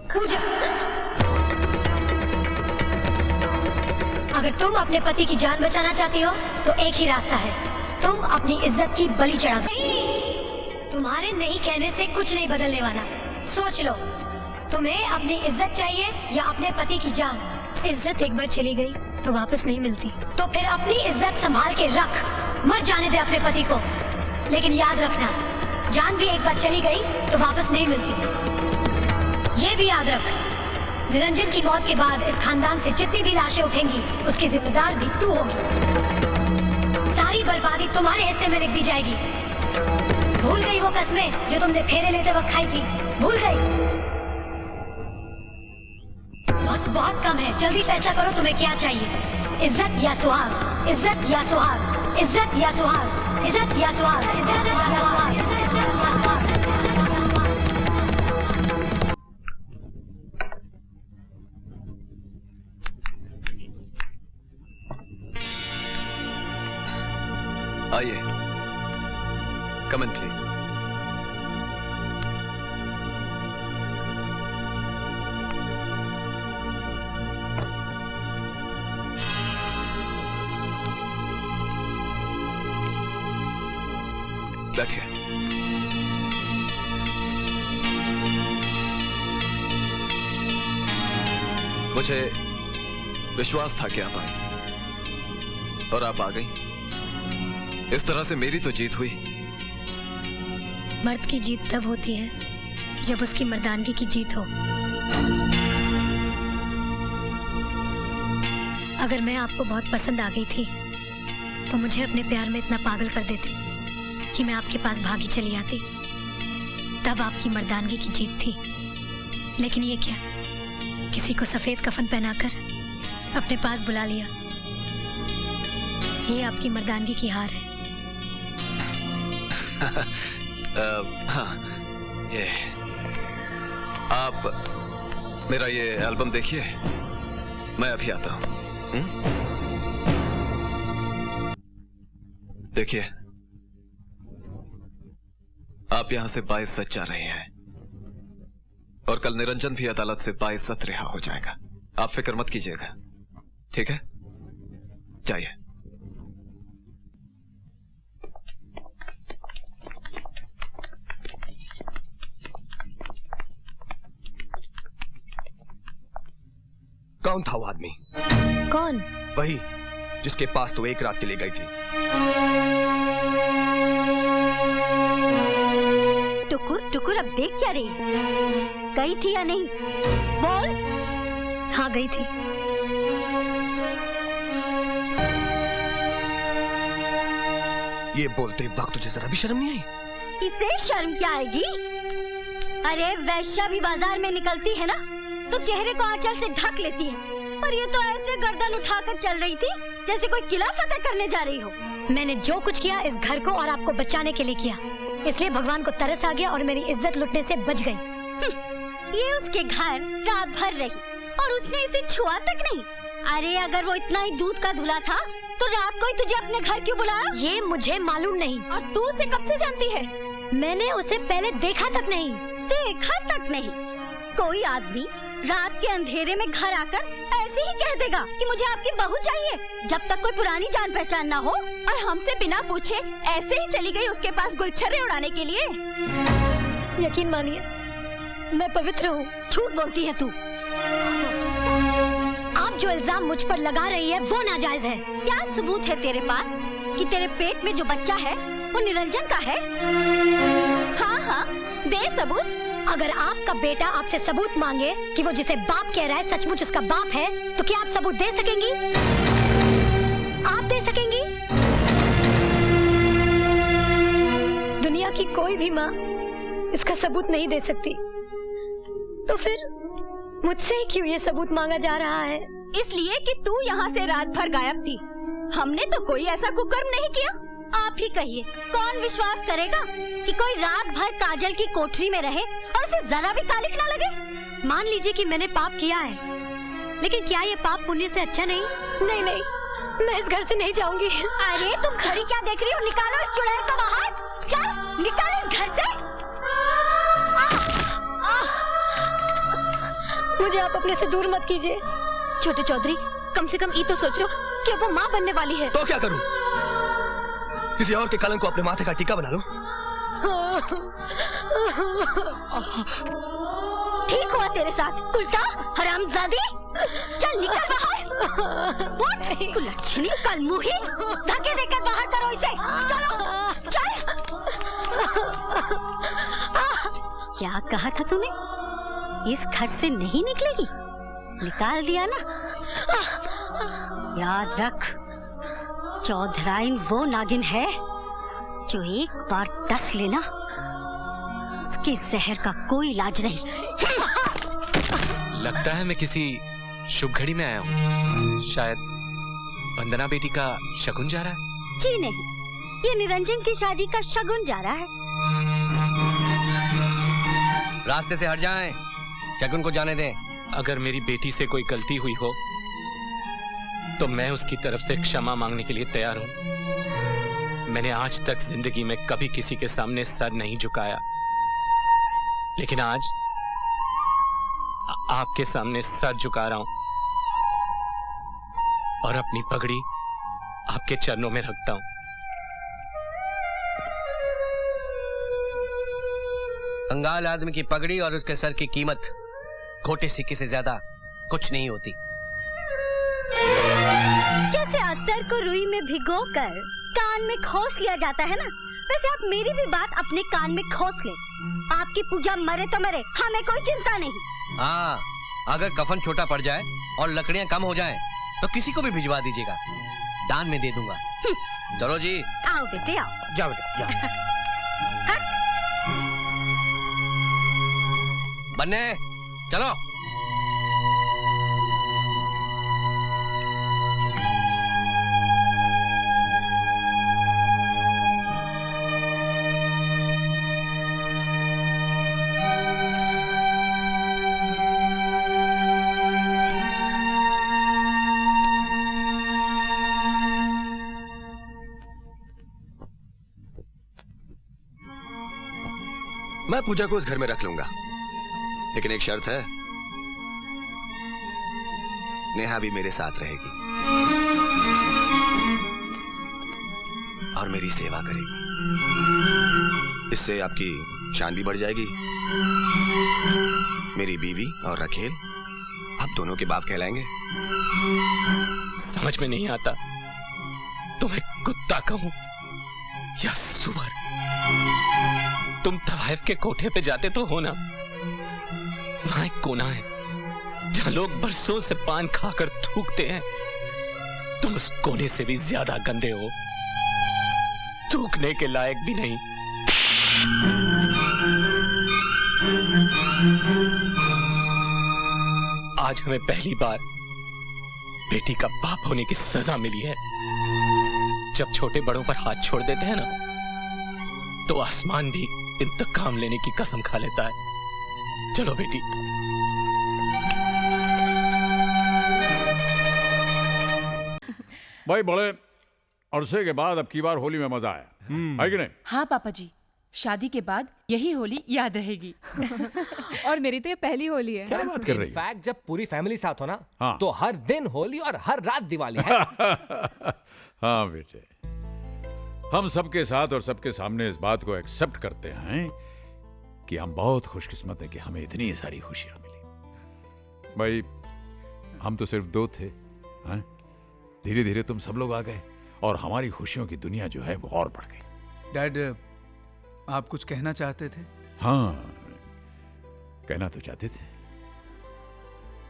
Speaker 14: पूजा, अगर तुम अपने पति की जान बचाना चाहती हो तो एक ही रास्ता है, तुम अपनी इज्जत की बलि चढ़ा दो। तुम्हारे नहीं कहने से कुछ नहीं बदलने वाला। सोच लो, तुम्हें अपनी इज्जत चाहिए या अपने पति की जान? इज्जत एक बार चली गई तो वापस नहीं मिलती, तो फिर अपनी इज्जत संभाल के रख, मत जाने दे अपने पति को। लेकिन याद रखना, जान भी एक बार चली गई तो वापस नहीं मिलती। ये भी याद रख, निरंजन की मौत के बाद इस खानदान से जितनी भी लाशें उठेंगी उसकी जिम्मेदार भी तू होगी। सारी बर्बादी तुम्हारे हिस्से में लिख दी जाएगी। भूल गई वो कस्में जो तुमने फेरे लेते वक्त खाई थी? भूल गई? वक्त बहुत कम है, जल्दी फैसला करो तुम्हें क्या चाहिए। इज्जत या सुहाग, इज्जत या सुहाग, इज्जत या सुहाग, इज्जत या सुहाग, इज्जत या सुहाग, इज्जत या सुहाग।
Speaker 18: आइए, कम इन प्लीज। बैठिए। मुझे विश्वास था कि आप आए और आप आ गई। इस तरह से मेरी तो जीत हुई।
Speaker 14: मर्द की जीत तब होती है जब उसकी मर्दानगी की जीत हो। अगर मैं आपको बहुत पसंद आ गई थी तो मुझे अपने प्यार में इतना पागल कर देते कि मैं आपके पास भागी चली आती। तब आपकी मर्दानगी की जीत थी। लेकिन ये क्या, किसी को सफेद कफन पहनाकर अपने पास बुला लिया। ये आपकी मर्दानगी की हार है।
Speaker 18: हाँ, ये आप मेरा ये एल्बम देखिए, मैं अभी आता हूं। देखिए, आप यहां से बाइज्जत जा रहे हैं और कल निरंजन भी अदालत से बाइज्जत रिहा हो जाएगा। आप फिक्र मत कीजिएगा, ठीक है? जाइए।
Speaker 16: कौन था वो आदमी?
Speaker 14: कौन?
Speaker 16: वही जिसके पास तो एक रात के लिए गई थी।
Speaker 14: टुकुर टुकुर, अब देख क्या रही? गई थी या नहीं? बोल। हाँ, गई थी।
Speaker 16: ये बोलते वक्त तुझे जरा भी शर्म नहीं आई?
Speaker 14: इसे शर्म क्या आएगी? अरे वैश्या भी बाजार में निकलती है ना तो चेहरे को आंचल से ढक लेती है, और ये तो ऐसे गर्दन उठाकर चल रही थी जैसे कोई किला फतेह करने जा रही हो। मैंने जो कुछ किया इस घर को और आपको बचाने के लिए किया, इसलिए भगवान को तरस आ गया और मेरी इज्जत लुटने से बच गई। ये उसके घर रात भर रही और उसने इसे छुआ तक नहीं। अरे अगर वो इतना ही दूध का धुला था तो रात को ही तुझे अपने घर क्यों बुलाया? ये मुझे मालूम नहीं। और तू उसे कब से जानती है? मैंने उसे पहले देखा तक नहीं। देखा तक नहीं? कोई आदमी रात के अंधेरे में घर आकर ऐसे ही कह देगा कि मुझे आपकी बहू चाहिए, जब तक कोई पुरानी जान पहचान ना हो, और हमसे बिना पूछे ऐसे ही चली गई उसके पास गुलछर्रे उड़ाने के लिए। यकीन मानिए, मैं पवित्र हूँ। झूठ बोलती है तू। आप जो इल्जाम मुझ पर लगा रही है वो नाजायज है। क्या सबूत है तेरे पास कि तेरे पेट में जो बच्चा है वो निरंजन का है? हाँ हाँ, दे सबूत। अगर आपका बेटा आपसे सबूत मांगे कि वो जिसे बाप कह रहा है सचमुच उसका बाप है, तो क्या आप सबूत दे सकेंगी? आप दे सकेंगी? दुनिया की कोई भी माँ इसका सबूत नहीं दे सकती, तो फिर मुझसे क्यों ये सबूत मांगा जा रहा है? इसलिए कि तू यहाँ से रात भर गायब थी। हमने तो कोई ऐसा कुकर्म नहीं किया। आप ही कहिए, कौन विश्वास करेगा कि कोई रात भर काजल की कोठरी में रहे और उसे जरा भी कालिक ना लगे? मान लीजिए कि मैंने पाप किया है, लेकिन क्या ये पाप पुण्य से अच्छा नहीं? नहीं नहीं, मैं इस घर से नहीं जाऊंगी। अरे तुम घड़ी क्या देख रही हो? निकालो इस चुड़ैल को बाहर। चल निकालो इस घर से। मुझे आप अपने से दूर मत कीजिए। छोटे चौधरी, कम से कम ये तो सोचो कि अब वो माँ बनने वाली है।
Speaker 16: तो क्या करूं? किसी और के कलंक को अपने माथे का टीका बना लूं?
Speaker 14: ठीक हुआ तेरे साथ, उल्टा हरामजादी। चल निकल बाहर। उठ, कुलच्छनी, कलमुही, धक्के देकर बाहर करो इसे। चलो चल। क्या कहा था तूने? इस घर से नहीं निकलेगी? निकाल दिया ना? याद रख, चौधराइन वो नागिन है जो एक बार डस लेना, उसके जहर का कोई इलाज नहीं।
Speaker 19: लगता है मैं किसी शुभ घड़ी में आया हूँ। शायद
Speaker 5: वंदना बेटी का शगुन जा रहा है?
Speaker 14: जी नहीं, ये निरंजन की शादी का शगुन जा रहा है।
Speaker 15: रास्ते से हट जाएं, शगुन को जाने दें।
Speaker 5: अगर मेरी बेटी से कोई गलती हुई हो तो मैं उसकी तरफ से क्षमा मांगने के लिए तैयार हूं। मैंने आज तक जिंदगी में कभी किसी के सामने सर नहीं झुकाया, लेकिन आज आपके सामने सर झुका रहा हूं और अपनी पगड़ी आपके चरणों में रखता हूं।
Speaker 15: कंगाल आदमी की पगड़ी और उसके सर की कीमत खोटे सिक्के से ज्यादा कुछ नहीं होती।
Speaker 14: जैसे अत्तर को रुई में भिगोकर कान में खोस लिया जाता है ना, वैसे आप मेरी भी बात अपने कान में खोस ले। आपकी पूजा मरे तो मरे, हमें कोई चिंता नहीं।
Speaker 15: हाँ, अगर कफन छोटा पड़ जाए और लकड़ियां कम हो जाएं, तो किसी को भी भिजवा दीजिएगा, दान में दे दूंगा। चलो जी,
Speaker 14: आओ बेटे आओ।
Speaker 15: जाओ बेटे जाओ। बन्ने चलो।
Speaker 18: मैं पूजा को उस घर में रख लूंगा, लेकिन एक शर्त है, नेहा भी मेरे साथ रहेगी और मेरी सेवा करेगी। इससे आपकी शान भी बढ़ जाएगी। मेरी बीवी और रखेल आप दोनों के बाप कहलाएंगे।
Speaker 5: समझ में नहीं आता तुम्हें कुत्ता कहूं या सुअर। तुम तवाइफ के कोठे पे जाते तो हो ना, वहां एक कोना है जहां लोग बरसों से पान खाकर थूकते हैं। तुम उस कोने से भी ज्यादा गंदे हो, थूकने के लायक भी नहीं। आज हमें पहली बार बेटी का बाप होने की सजा मिली है। जब छोटे बड़ों पर हाथ छोड़ देते हैं ना, तो आसमान भी इंतकाम लेने की कसम खा लेता है। चलो बेटी।
Speaker 19: भाई बड़े अरसे के बाद अब की बार होली में मजा आया है कि नहीं?
Speaker 20: हाँ पापा जी, शादी के बाद यही होली याद रहेगी।
Speaker 21: और मेरी तो ये पहली होली है।
Speaker 19: क्या बात कर रही है?
Speaker 1: इनफैक्ट जब पूरी फैमिली साथ हो ना,
Speaker 19: हाँ।
Speaker 1: तो हर दिन होली और हर रात दिवाली है।
Speaker 19: हाँ बेटे, हम सबके साथ और सबके सामने इस बात को एक्सेप्ट करते हैं कि हम बहुत खुशकिस्मत हैं कि हमें इतनी सारी खुशियां मिली। भाई हम तो सिर्फ दो थे, हाँ? धीरे धीरे तुम सब लोग आ गए और हमारी खुशियों की दुनिया जो है वो और बढ़ गई।
Speaker 22: डैड, आप कुछ कहना चाहते थे?
Speaker 19: हाँ, कहना तो चाहते थे,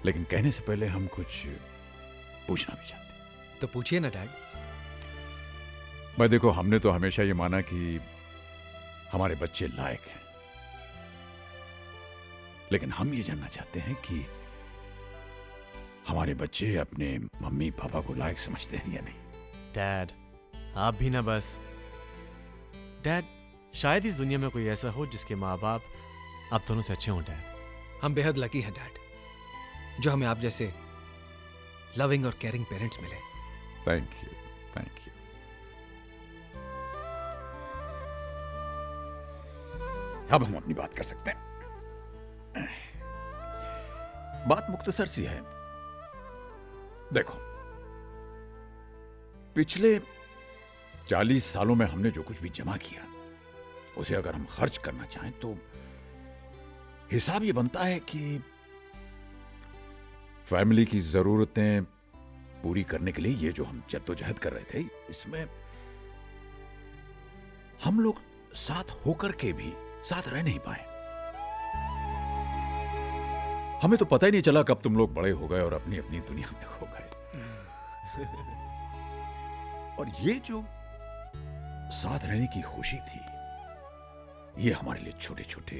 Speaker 19: लेकिन कहने से पहले हम कुछ पूछना भी चाहते।
Speaker 1: तो पूछिए ना डैड।
Speaker 19: भाई देखो, हमने तो हमेशा ये माना कि हमारे बच्चे लायक हैं, लेकिन हम ये जानना चाहते हैं कि हमारे बच्चे अपने मम्मी पापा को लायक समझते हैं या नहीं।
Speaker 23: डैड, आप भी ना बस। डैड, शायद इस दुनिया में कोई ऐसा हो जिसके माँ बाप आप दोनों से अच्छे हों। डैड,
Speaker 1: हम बेहद लकी हैं डैड, जो हमें आप जैसे लविंग और केयरिंग पेरेंट्स मिले।
Speaker 19: Thank you, thank you. अब हम अपनी बात कर सकते हैं। बात मुख्तसर सी है। देखो, पिछले 40 सालों में हमने जो कुछ भी जमा किया, उसे अगर हम खर्च करना चाहें तो हिसाब ये बनता है कि फैमिली की जरूरतें पूरी करने के लिए ये जो हम जद्दोजहद कर रहे थे, इसमें हम लोग साथ होकर के भी साथ रह नहीं पाए। हमें तो पता ही नहीं चला कब तुम लोग बड़े हो गए और अपनी अपनी दुनिया में खो गए। और ये जो साथ रहने की खुशी थी, ये हमारे लिए छोटे छोटे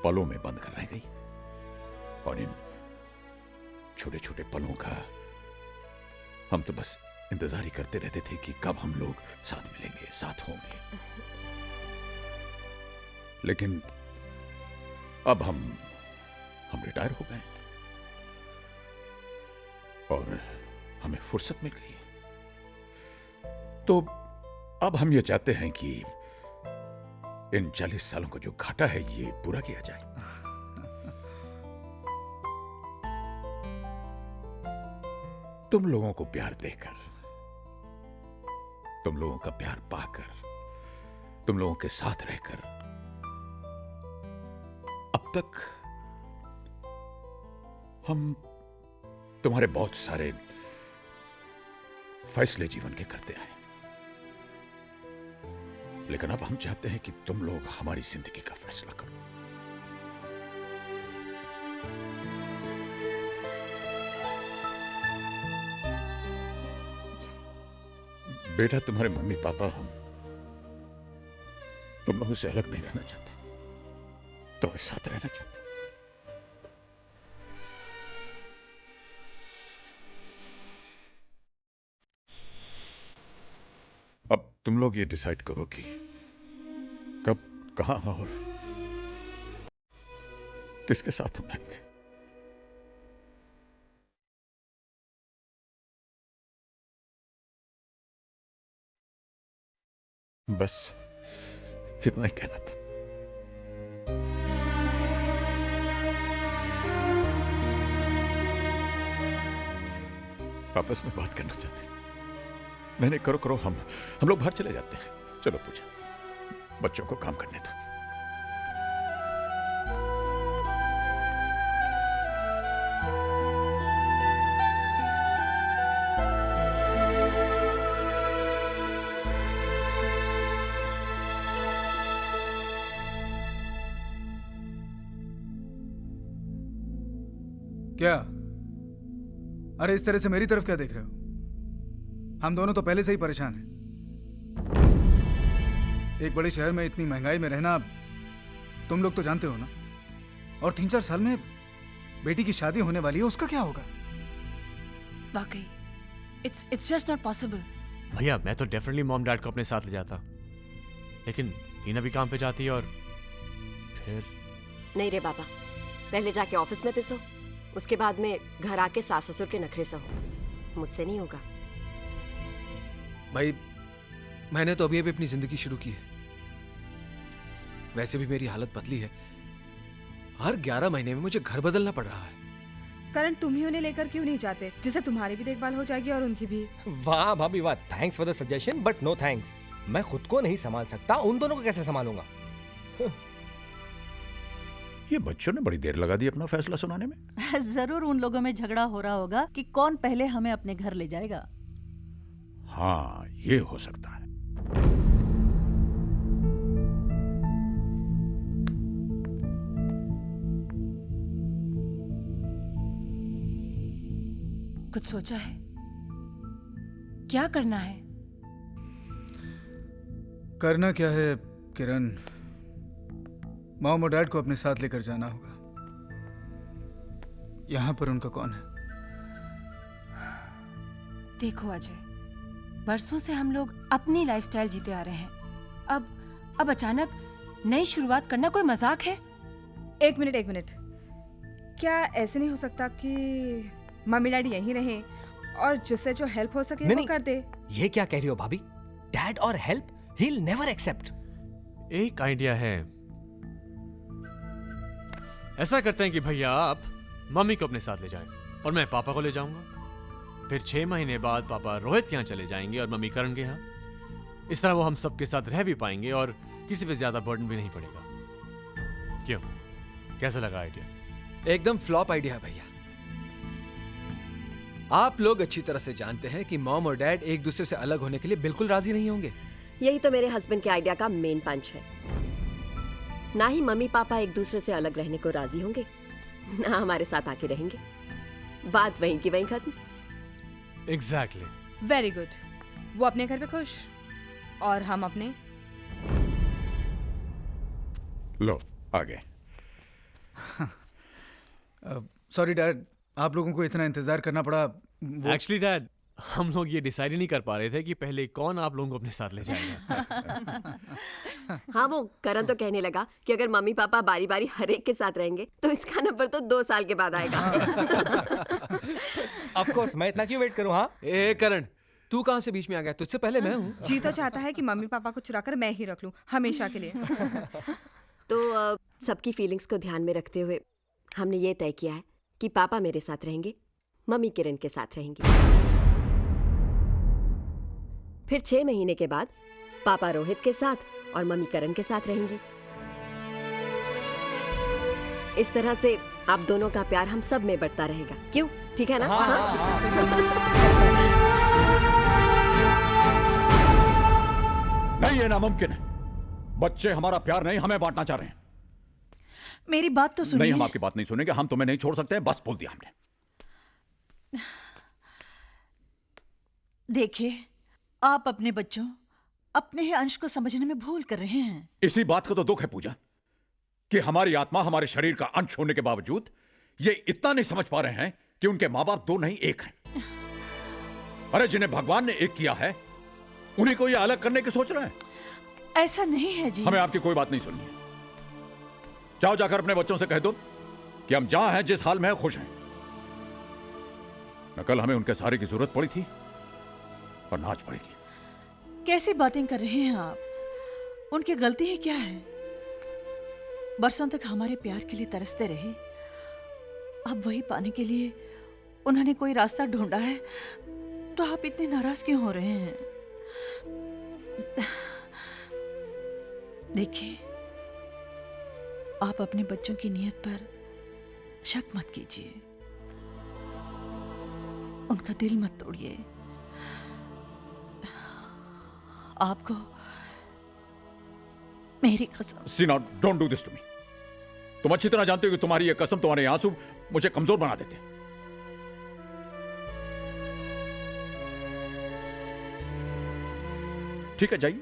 Speaker 19: पलों में बंद कर रह गई। और इन छोटे छोटे पलों का हम तो बस इंतजार ही करते रहते थे कि कब हम लोग साथ मिलेंगे, साथ होंगे। लेकिन अब हम रिटायर हो गए और हमें फुर्सत मिल गई है। तो अब हम ये चाहते हैं कि इन 40 सालों का जो घाटा है ये पूरा किया जाए। तुम लोगों को प्यार देकर, तुम लोगों का प्यार पाकर, तुम लोगों के साथ रहकर अब तक हम तुम्हारे बहुत सारे फैसले जीवन के करते आए, लेकिन अब हम चाहते हैं कि तुम लोग हमारी जिंदगी का फैसला करो। बेटा, तुम्हारे मम्मी पापा हम तुम लोगों से अलग नहीं रहना चाहते, तुम्हारे साथ रहना चाहते। अब तुम लोग ये डिसाइड करो कि कब, कहां और किसके साथ हम रहेंगे। बस इतना ही कहना था। आपस में बात करना चाहते हैं? नहीं, करो करो, हम लोग बाहर चले जाते हैं। चलो पूजा, बच्चों को काम करने दो।
Speaker 22: क्या? अरे इस तरह से मेरी तरफ क्या देख रहे हो? हम दोनों तो पहले से ही परेशान हैं। एक बड़े शहर में इतनी महंगाई में रहना तुम लोग तो जानते हो ना। और 3-4 साल में बेटी की शादी होने वाली है, उसका क्या होगा?
Speaker 20: वाकई इट्स जस्ट नॉट पॉसिबल।
Speaker 23: भैया मैं तो डेफिनेटली मॉम डैड को अपने साथ ले जाता, लेकिन हीना भी काम पे जाती है और फिर
Speaker 4: नहीं रे बाबा, पहले जाके ऑफिस में पिसो, उसके बाद में घर आके सास ससुर के नखरे सहो। मुझसे नहीं होगा
Speaker 6: भाई। मैंने तो अभी अपनी जिंदगी शुरू की है। वैसे भी मेरी हालत पतली है। हर 11 महीने में मुझे घर बदलना पड़ रहा है।
Speaker 21: करण, तुम ही उन्हें लेकर क्यों नहीं जाते, जिससे तुम्हारी भी देखभाल हो जाएगी और उनकी भी।
Speaker 7: वाह भाभी वाह, thanks for the suggestion but no thanks. मैं खुद को नहीं संभाल सकता, उन दोनों को कैसे संभालूंगा?
Speaker 19: ये बच्चों ने बड़ी देर लगा दी अपना फैसला सुनाने में।
Speaker 24: जरूर उन लोगों में झगड़ा हो रहा होगा कि कौन पहले हमें अपने घर ले जाएगा।
Speaker 19: हाँ, ये हो सकता है।
Speaker 20: कुछ सोचा है? क्या करना है?
Speaker 22: करना क्या है किरण, मॉम और डैड को अपने साथ लेकर जाना होगा। यहां पर उनका कौन है?
Speaker 20: देखो अजय, बरसों से हम लोग अपनी लाइफस्टाइल जीते आ रहे हैं। अब अचानक नई शुरुआत करना कोई मजाक है?
Speaker 21: एक मिनट, क्या ऐसे नहीं हो सकता कि मम्मी डैडी यहीं रहे और जिससे जो हेल्प हो सके वो कर दे?
Speaker 7: ये क्या कह रही हो भाभी? डैड और help he will never accept.
Speaker 23: एक आइडिया है, ऐसा करते हैं कि भैया आप मम्मी को अपने साथ ले जाएं और मैं पापा को ले जाऊंगा। फिर 6 महीने बाद पापा रोहित के यहाँ चले जाएंगे और मम्मी करण के यहाँ। इस तरह वो हम सबके साथ रह भी पाएंगे और किसी पे ज्यादा बर्डन भी नहीं पड़ेगा। क्यों, कैसा लगा आइडिया?
Speaker 6: एकदम फ्लॉप आइडिया है भैया। आप लोग अच्छी तरह से जानते हैं कि मॉम और डैड एक दूसरे से अलग होने के लिए बिल्कुल राजी नहीं होंगे।
Speaker 4: यही तो मेरे हस्बैंड के आइडिया का मेन पंच है। ना ही मम्मी पापा एक दूसरे से अलग रहने को राजी होंगे, ना हमारे साथ आके रहेंगे। बात वहीं की वहीं खत्म।
Speaker 23: एग्जैक्टली।
Speaker 21: Very good. वो अपने घर पे खुश और हम अपने।
Speaker 19: लो आ गए।
Speaker 22: सॉरी डैड, आप लोगों को इतना इंतजार करना पड़ा।
Speaker 23: एक्चुअली डैड, हम लोग ये डिसाइड ही नहीं कर पा रहे थे कि पहले कौन आप लोगों को अपने साथ ले जाएगा।
Speaker 4: हाँ, वो करण तो कहने लगा कि अगर मम्मी पापा बारी बारी हर एक के साथ रहेंगे तो इसका नंबर तो 2 साल के बाद आएगा।
Speaker 7: ऑफ कोर्स, मैं इतना क्यों वेट करूं? हाँ
Speaker 6: ए करण, तू कहाँ से बीच में आ गया? तुझसे पहले मैं हूँ।
Speaker 21: जी तो चाहता है कि मम्मी पापा को चुराकर मैं ही रख लूं हमेशा के लिए।
Speaker 4: तो सबकी फीलिंग्स को ध्यान में रखते हुए हमने ये तय किया है कि पापा मेरे साथ रहेंगे, मम्मी किरण के साथ रहेंगी। फिर 6 महीने के बाद पापा रोहित के साथ और मम्मी करण के साथ रहेंगी। इस तरह से आप दोनों का प्यार हम सब में बढ़ता रहेगा। क्यों? ठीक है ना?
Speaker 19: नहीं, ये नामुमकिन है। बच्चे हमारा प्यार नहीं, हमें बांटना चाह रहे हैं।
Speaker 24: मेरी बात तो सुनिए।
Speaker 19: नहीं, हम आपकी बात नहीं सुनेंगे। हम तुम्हें नहीं छोड़ सकते, बस बोल दिया हमने।
Speaker 24: देखिए, आप अपने बच्चों, अपने ही अंश को समझने में भूल कर रहे हैं।
Speaker 19: इसी बात का तो दुख है पूजा कि हमारी आत्मा हमारे शरीर का अंश होने के बावजूद ये इतना नहीं समझ पा रहे हैं कि उनके माँ बाप 2 नहीं 1 हैं। अरे जिन्हें भगवान ने एक किया है उन्हीं को ये अलग करने की सोच रहे हैं।
Speaker 24: ऐसा नहीं है जी।
Speaker 19: हमें आपकी कोई बात नहीं सुननी है। जाओ जाकर अपने बच्चों से कह दो कि हम जहां हैं, जिस हाल में हैं, खुश हैं। न कल हमें उनके सहारे की जरूरत पड़ी थी और ना आज पड़ेगी।
Speaker 24: कैसी बातें कर रहे हैं आप? उनकी गलती ही क्या है? बरसों तक हमारे प्यार के लिए तरसते रहे, अब वही पाने के लिए उन्होंने कोई रास्ता ढूंढा है, तो आप इतने नाराज क्यों हो रहे हैं? देखिए, आप अपने बच्चों की नीयत पर शक मत कीजिए, उनका दिल मत तोड़िए। आपको मेरी कसम।
Speaker 19: Seena, don't do this to me. तुम अच्छी तरह जानते हो कि तुम्हारी ये कसम, तुम्हारे आंसू मुझे कमजोर बना देते हैं। ठीक है, जाइए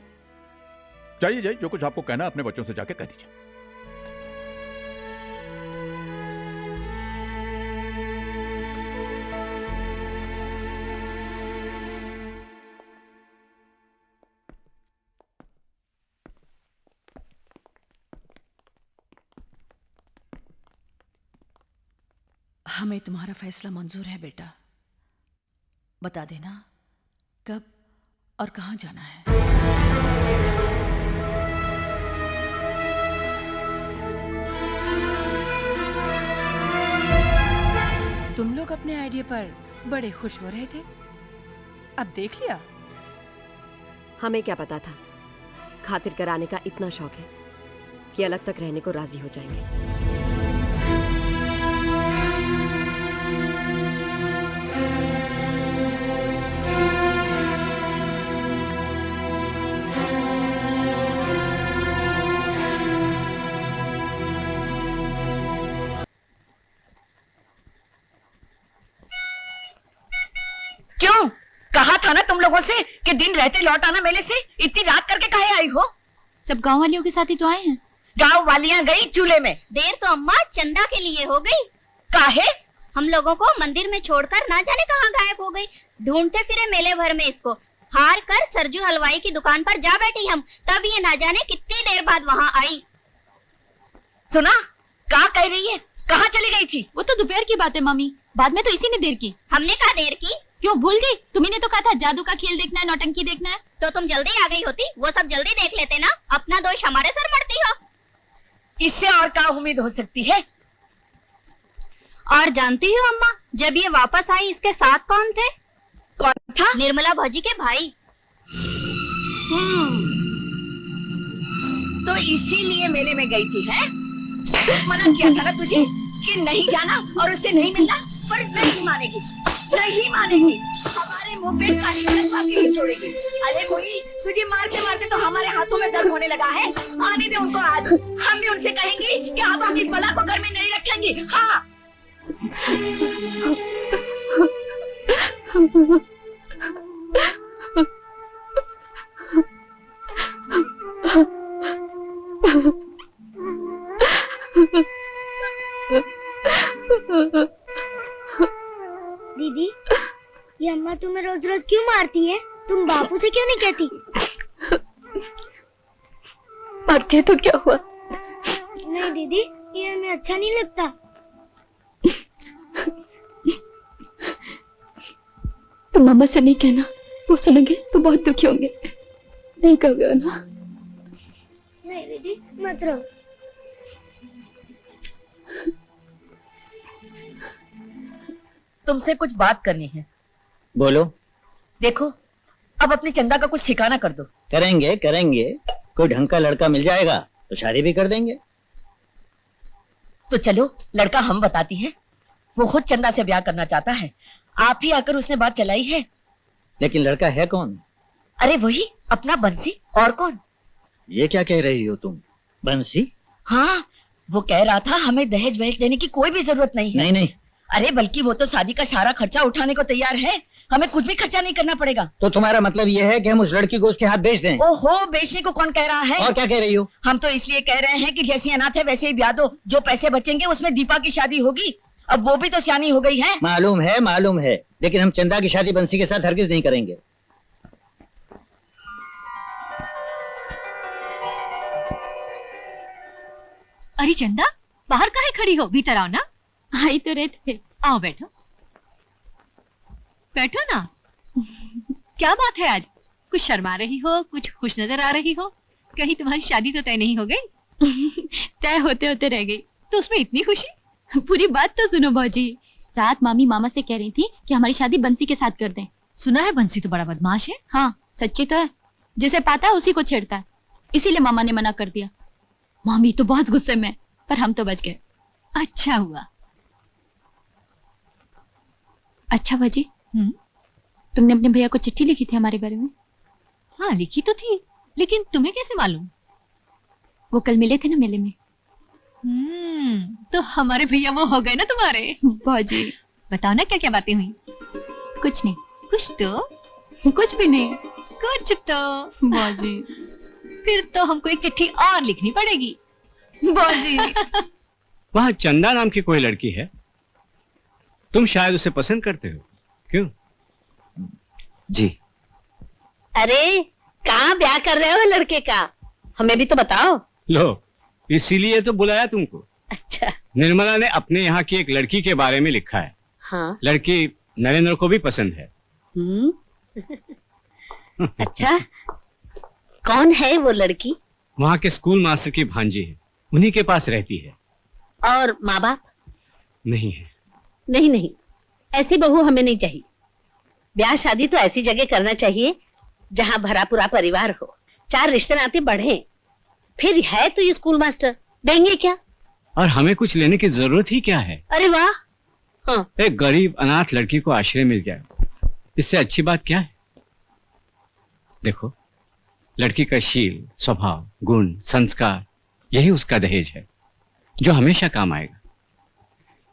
Speaker 19: जाइए जाइए, जो कुछ आपको कहना है अपने बच्चों से जाके कह दीजिए।
Speaker 24: हमें तुम्हारा फैसला मंजूर है बेटा। बता देना कब और कहां जाना है।
Speaker 20: तुम लोग अपने आइडिया पर बड़े खुश हो रहे थे, अब देख लिया।
Speaker 4: हमें क्या पता था खातिर कराने का इतना शौक है कि अलग तक रहने को राजी हो जाएंगे।
Speaker 2: क्यों? कहा था ना तुम लोगों से कि दिन रहते लौट आना मेले से। इतनी रात करके काहे आई हो?
Speaker 3: सब गांव वालियों के साथ ही तो आए हैं।
Speaker 2: गांव वालियां गई चूल्हे में।
Speaker 14: देर तो अम्मा चंदा के लिए हो गई।
Speaker 2: काहे?
Speaker 14: हम लोगों को मंदिर में छोड़कर ना जाने कहाँ गायब हो गई। ढूंढते फिरे मेले भर में इसको। हार कर सरजू हलवाई की दुकान पर जा बैठी हम, तब ये ना जाने कितनी देर बाद वहाँ आई।
Speaker 2: सुना? कहाँ कह रही है? कहाँ चली गई थी?
Speaker 3: वो तो दोपहर की बात है मम्मी, बाद में तो इसी ने देर की।
Speaker 14: हमने कहा देर की?
Speaker 3: क्यों भूल गई? तुम्ही ने तो कहा था जादू का खेल देखना है, नौटंकी देखना है।
Speaker 14: तो तुम जल्दी आ गई होती, वो सब जल्दी देख लेते ना। अपना दोष हमारे सर मरती हो।
Speaker 2: इससे और क्या उम्मीद हो सकती है?
Speaker 14: और जानती हो अम्मा, जब ये वापस आई इसके साथ कौन थे?
Speaker 2: कौन था?
Speaker 14: निर्मला भौजी के भाई।
Speaker 2: तो इसीलिए मेले में गई थी, है? मना किया था ना तुझे कि नहीं जाना और उससे नहीं मिलना, पर नहीं मानेगी, नहीं मानेगी। हमारे मुंह पे खाली बाकी ही छोड़ेगी। अरे कोई तुझे मारते मारते तो हमारे हाथों में दर्द होने लगा है। आने दे उनको आज। हम भी उनसे कहेंगे कि आप अपनी बला को घर में नहीं रखेंगे। हाँ।
Speaker 14: दीदी, ये
Speaker 8: मम्मा तुम्हें रोज रोज क्यों मारती है? तुम बापू से क्यों नहीं कहती?
Speaker 2: मारती है तो क्या हुआ?
Speaker 8: नहीं दीदी, ये हमें अच्छा नहीं लगता।
Speaker 2: तुम मम्मा से नहीं कहना, वो सुनेंगे तो बहुत दुखी होंगे। नहीं कहोगे ना?
Speaker 8: नहीं दीदी मत रहो।
Speaker 11: तुमसे कुछ बात करनी है।
Speaker 12: बोलो।
Speaker 11: देखो, अब अपनी चंदा का कुछ ठिकाना कर दो।
Speaker 12: करेंगे करेंगे, कोई ढंग का लड़का मिल जाएगा तो शादी भी कर देंगे।
Speaker 11: तो चलो, लड़का हम बताती हैं। वो खुद चंदा से ब्याह करना चाहता है, आप ही आकर उसने बात चलाई है।
Speaker 12: लेकिन लड़का है कौन?
Speaker 11: अरे वही अपना बंसी, और कौन?
Speaker 12: ये क्या कह रही हो तुम? बंसी?
Speaker 11: हाँ, वो कह रहा था हमें दहेज वहेज देने की कोई भी जरूरत नहीं है।
Speaker 12: नहीं नहीं।
Speaker 11: अरे बल्कि वो तो शादी का सारा खर्चा उठाने को तैयार है, हमें कुछ भी खर्चा नहीं करना पड़ेगा।
Speaker 12: तो तुम्हारा मतलब ये है कि हम उस लड़की को उसके हाथ बेच दें?
Speaker 11: ओहो, बेचने को कौन कह रहा है?
Speaker 12: और क्या कह रही हो?
Speaker 11: हम तो इसलिए कह रहे हैं कि जैसी अनाथ है वैसे ही ब्याह दो, जो पैसे बचेंगे उसमें दीपा की शादी होगी। अब वो भी तो सियानी हो गई है।
Speaker 12: मालूम है, लेकिन हम चंदा की शादी बंसी के साथ हरगिज नहीं करेंगे।
Speaker 2: अरे चंदा, बाहर काहे खड़ी हो? भीतर आओ ना। आई तो रहे थे। आओ बैठो। बैठो ना। क्या बात है आज? कुछ शर्मा रही हो, कुछ खुश नजर आ रही हो? कहीं तुम्हारी शादी तो तय नहीं हो गई? तय होते होते रह गई तो उसमें इतनी खुशी? पूरी बात तो सुनो भौजी। रात मामी मामा से कह रही थी कि हमारी शादी बंसी के साथ कर दें। सुना है बंसी तो बड़ा बदमाश है। हाँ सच्ची तो है, जिसे पाता है उसी को छेड़ता है, इसीलिए मामा ने मना कर दिया। मामी तो बहुत गुस्से में, पर हम तो बच गए। अच्छा हुआ। अच्छा भौजी, तुमने अपने भैया को चिट्ठी लिखी थी हमारे बारे में? हाँ लिखी तो थी, लेकिन तुम्हें कैसे मालूम? वो कल मिले थे ना मेले में। तो हमारे भैया वो हो गए ना तुम्हारे। भौजी बताओ ना क्या क्या बातें हुई? कुछ नहीं। कुछ तो? कुछ भी नहीं। कुछ तो। भौजी फिर तो हमको एक चिट्ठी और लिखनी पड़ेगी। भौजी
Speaker 13: वहाँ चंदा नाम की कोई लड़की है, तुम शायद उसे पसंद करते हो, क्यों?
Speaker 12: जी।
Speaker 2: अरे कहाँ ब्याह कर रहे हो लड़के का? हमें भी तो बताओ।
Speaker 13: लो, इसीलिए तो बुलाया तुमको।
Speaker 2: अच्छा।
Speaker 13: निर्मला ने अपने यहाँ की एक लड़की के बारे में लिखा है।
Speaker 2: हाँ।
Speaker 13: लड़की नरेंद्र को भी पसंद है।
Speaker 2: अच्छा, कौन है वो लड़की?
Speaker 13: वहाँ के स्कूल मास्टर की भांजी है, उन्हीं के पास रहती है।
Speaker 2: और माँ बाप?
Speaker 13: नहीं है।
Speaker 2: नहीं नहीं, ऐसी बहू हमें नहीं चाहिए। ब्याह शादी तो ऐसी जगह करना चाहिए जहाँ भरा पूरा परिवार हो, 4 रिश्ते नाते बढ़े। फिर है तो ये स्कूल मास्टर, देंगे क्या?
Speaker 13: और हमें कुछ लेने की जरूरत ही क्या है?
Speaker 2: अरे वाह। हाँ।
Speaker 13: एक गरीब अनाथ लड़की को आश्रय मिल जाए, इससे अच्छी बात क्या है? देखो, लड़की का शील, स्वभाव, गुण, संस्कार, यही उसका दहेज है जो हमेशा काम आएगा।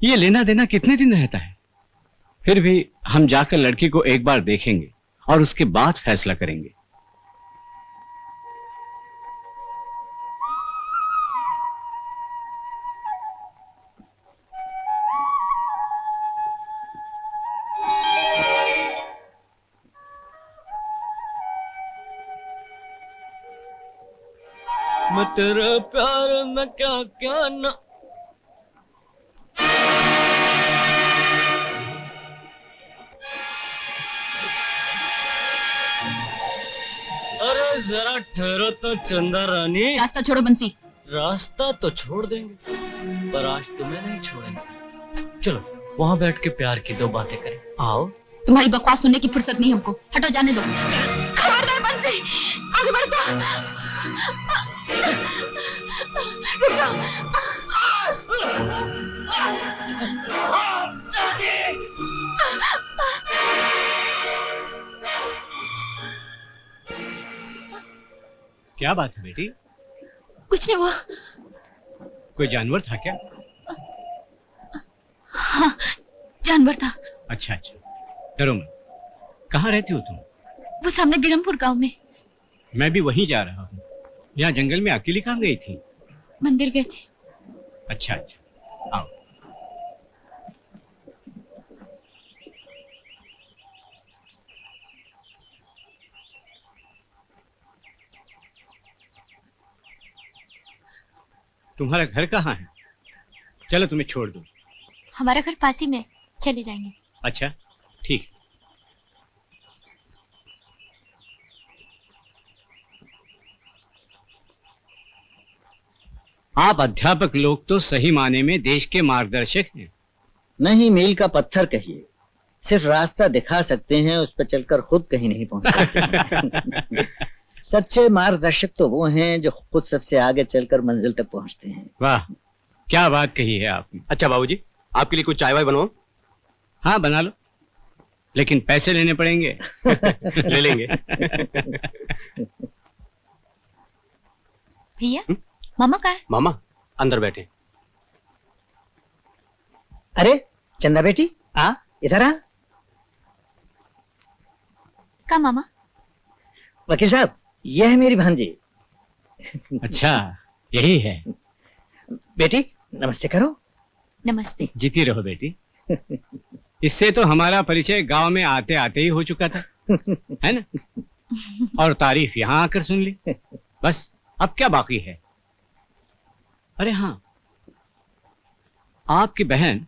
Speaker 13: ये लेना देना कितने दिन रहता है? फिर भी हम जाकर लड़की को एक बार देखेंगे और उसके बाद फैसला करेंगे।
Speaker 25: मैं तेरे प्यार में क्या क्या न... अरे जरा ठहरो तो चंदा रानी।
Speaker 3: रास्ता छोड़ो बंसी।
Speaker 25: रास्ता तो छोड़ देंगे, पर आज तुम्हें नहीं छोड़ेंगे। चलो वहाँ बैठ के प्यार की 2 बातें करें। आओ।
Speaker 3: तुम्हारी बकवास सुनने की फुर्सत नहीं हमको, हटो जाने दो। खबरदार बंसी, आगे बढ़ तो। रुक जाओ।
Speaker 13: क्या बात है बेटी?
Speaker 3: कुछ नहीं हुआ।
Speaker 13: कोई जानवर था क्या?
Speaker 3: हाँ, जानवर था।
Speaker 13: अच्छा अच्छा, डरो मत। कहाँ रहती हो तुम?
Speaker 3: वो सामने बिरमपुर गांव में।
Speaker 13: मैं भी वहीं जा रहा हूँ। यहाँ जंगल में अकेली कहाँ गई थी?
Speaker 3: मंदिर गए थे।
Speaker 13: अच्छा अच्छा, आओ। तुम्हारा घर कहाँ है? चलो तुम्हें छोड़ दूं।
Speaker 3: हमारा घर पास ही में, चले जाएंगे।
Speaker 13: अच्छा ठीक। आप अध्यापक लोग तो सही माने में देश के मार्गदर्शक हैं।
Speaker 12: नहीं, मील का पत्थर कहिए, सिर्फ रास्ता दिखा सकते हैं, उस पर चलकर खुद कहीं नहीं पहुंच सकते। सच्चे मार्गदर्शक तो वो हैं जो खुद सबसे आगे चलकर मंजिल तक पहुंचते हैं।
Speaker 13: वाह, क्या बात कही है आपने।
Speaker 9: अच्छा बाबूजी, आपके लिए कुछ चाय वाय बनवाऊं?
Speaker 13: हाँ बना लो, लेकिन पैसे लेने पड़ेंगे।
Speaker 9: ले लेंगे।
Speaker 3: भैया, मामा कहाँ है?
Speaker 9: मामा अंदर बैठे।
Speaker 12: अरे चंदा बेटी, आ इधर आ।
Speaker 3: का मामा?
Speaker 12: वकील साहब, यह है मेरी भांजी।
Speaker 13: अच्छा, यही है।
Speaker 12: बेटी नमस्ते करो।
Speaker 3: नमस्ते।
Speaker 13: जीती रहो बेटी। इससे तो हमारा परिचय गांव में आते आते ही हो चुका था, है ना? और तारीफ यहाँ आकर सुन ली। बस अब क्या बाकी है? अरे हाँ, आपकी बहन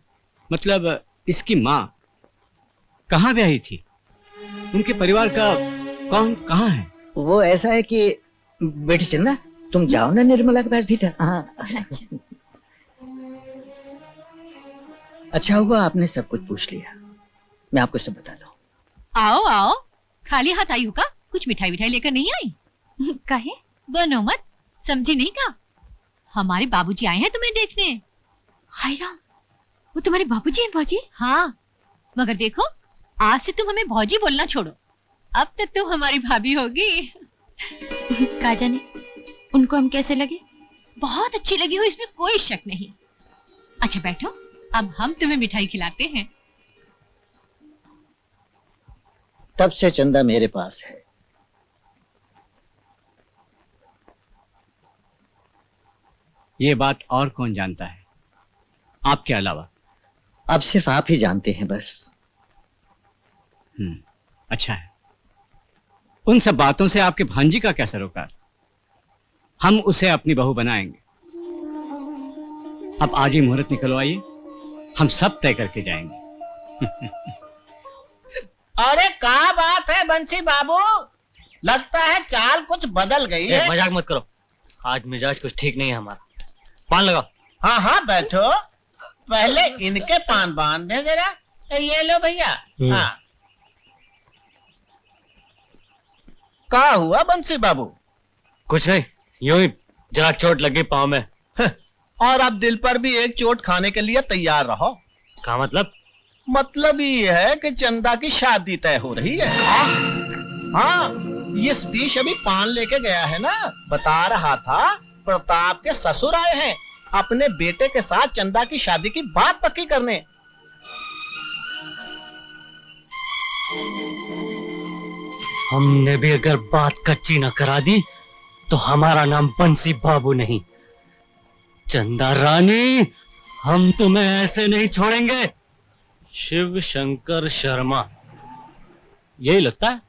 Speaker 13: मतलब इसकी माँ कहाँ ब्याही थी? उनके परिवार का कौन कहाँ है?
Speaker 12: वो ऐसा है कि बेटी चंदा, तुम जाओ ना निर्मला के पास भीतर। हाँ। अच्छा हुआ आपने सब कुछ पूछ लिया, मैं आपको सब बता दूं।
Speaker 10: आओ आओ, खाली हाथ आई हो का? कुछ मिठाई विठाई लेकर नहीं आई?
Speaker 3: काहे?
Speaker 10: बनो मत, समझी नहीं का? हमारे बाबूजी आए हैं तुम्हें देखने।
Speaker 3: हाय राम, वो तुम्हारे बाबूजी हैं भौजी?
Speaker 10: हाँ, मगर देखो आज से तुम हमें भौजी बोलना छोड़ो, अब तक तुम हमारी भाभी होगी।
Speaker 3: का जाने उनको हम कैसे लगे?
Speaker 10: बहुत अच्छी लगी हो, इसमें कोई शक नहीं। अच्छा बैठो, अब हम तुम्हें मिठाई खिलाते हैं।
Speaker 12: तब से चंदा मेरे पास है।
Speaker 13: ये बात और कौन जानता है आपके अलावा?
Speaker 12: अब सिर्फ आप ही जानते हैं बस।
Speaker 13: अच्छा है। उन सब बातों से आपके भांजी का क्या सरोकार? हम उसे अपनी बहू बनाएंगे। अब आज ही मुहूर्त निकलवाइए, हम सब तय करके जाएंगे।
Speaker 15: अरे क्या बात है बंसी बाबू, लगता है चाल कुछ बदल गई है।
Speaker 25: मजाक मत करो, आज मिजाज कुछ ठीक नहीं है हमारा। पान लगाओ।
Speaker 15: हाँ हाँ बैठो, पहले इनके पान बांध दे जरा। ये लो भैया। हाँ, क्या हुआ बंसी बाबू?
Speaker 25: कुछ नहीं, यूं ही जरा चोट लगी पाँव में।
Speaker 15: और अब दिल पर भी एक चोट खाने के लिए तैयार रहो।
Speaker 25: क्या मतलब?
Speaker 15: मतलब ये है कि चंदा की शादी तय हो रही है। हाँ, ये सतीश अभी पान लेके गया है ना, बता रहा था प्रताप के ससुर आए हैं अपने बेटे के साथ चंदा की शादी की बात पक्की करने।
Speaker 25: हमने भी अगर बात कच्ची न करा दी तो हमारा नाम बंसी बाबू नहीं, चंदा रानी, हम तुम्हें ऐसे नहीं छोड़ेंगे। शिव शंकर शर्मा, यही लगता है।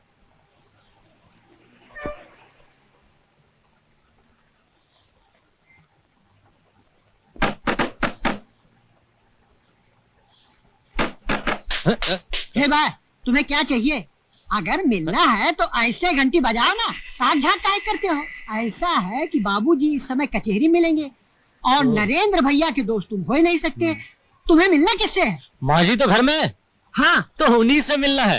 Speaker 16: हे भाई, तुम्हें क्या चाहिए? अगर मिलना है तो ऐसे घंटी बजाओ ना, ताक झाक काय करते हो? ऐसा है कि बाबूजी इस समय कचहरी मिलेंगे और नरेंद्र भैया के दोस्त तुम हो ही नहीं सकते। तुम्हें मिलना किससे है?
Speaker 25: माँ जी तो घर में है।
Speaker 16: हाँ,
Speaker 25: तो उन्हीं से मिलना है।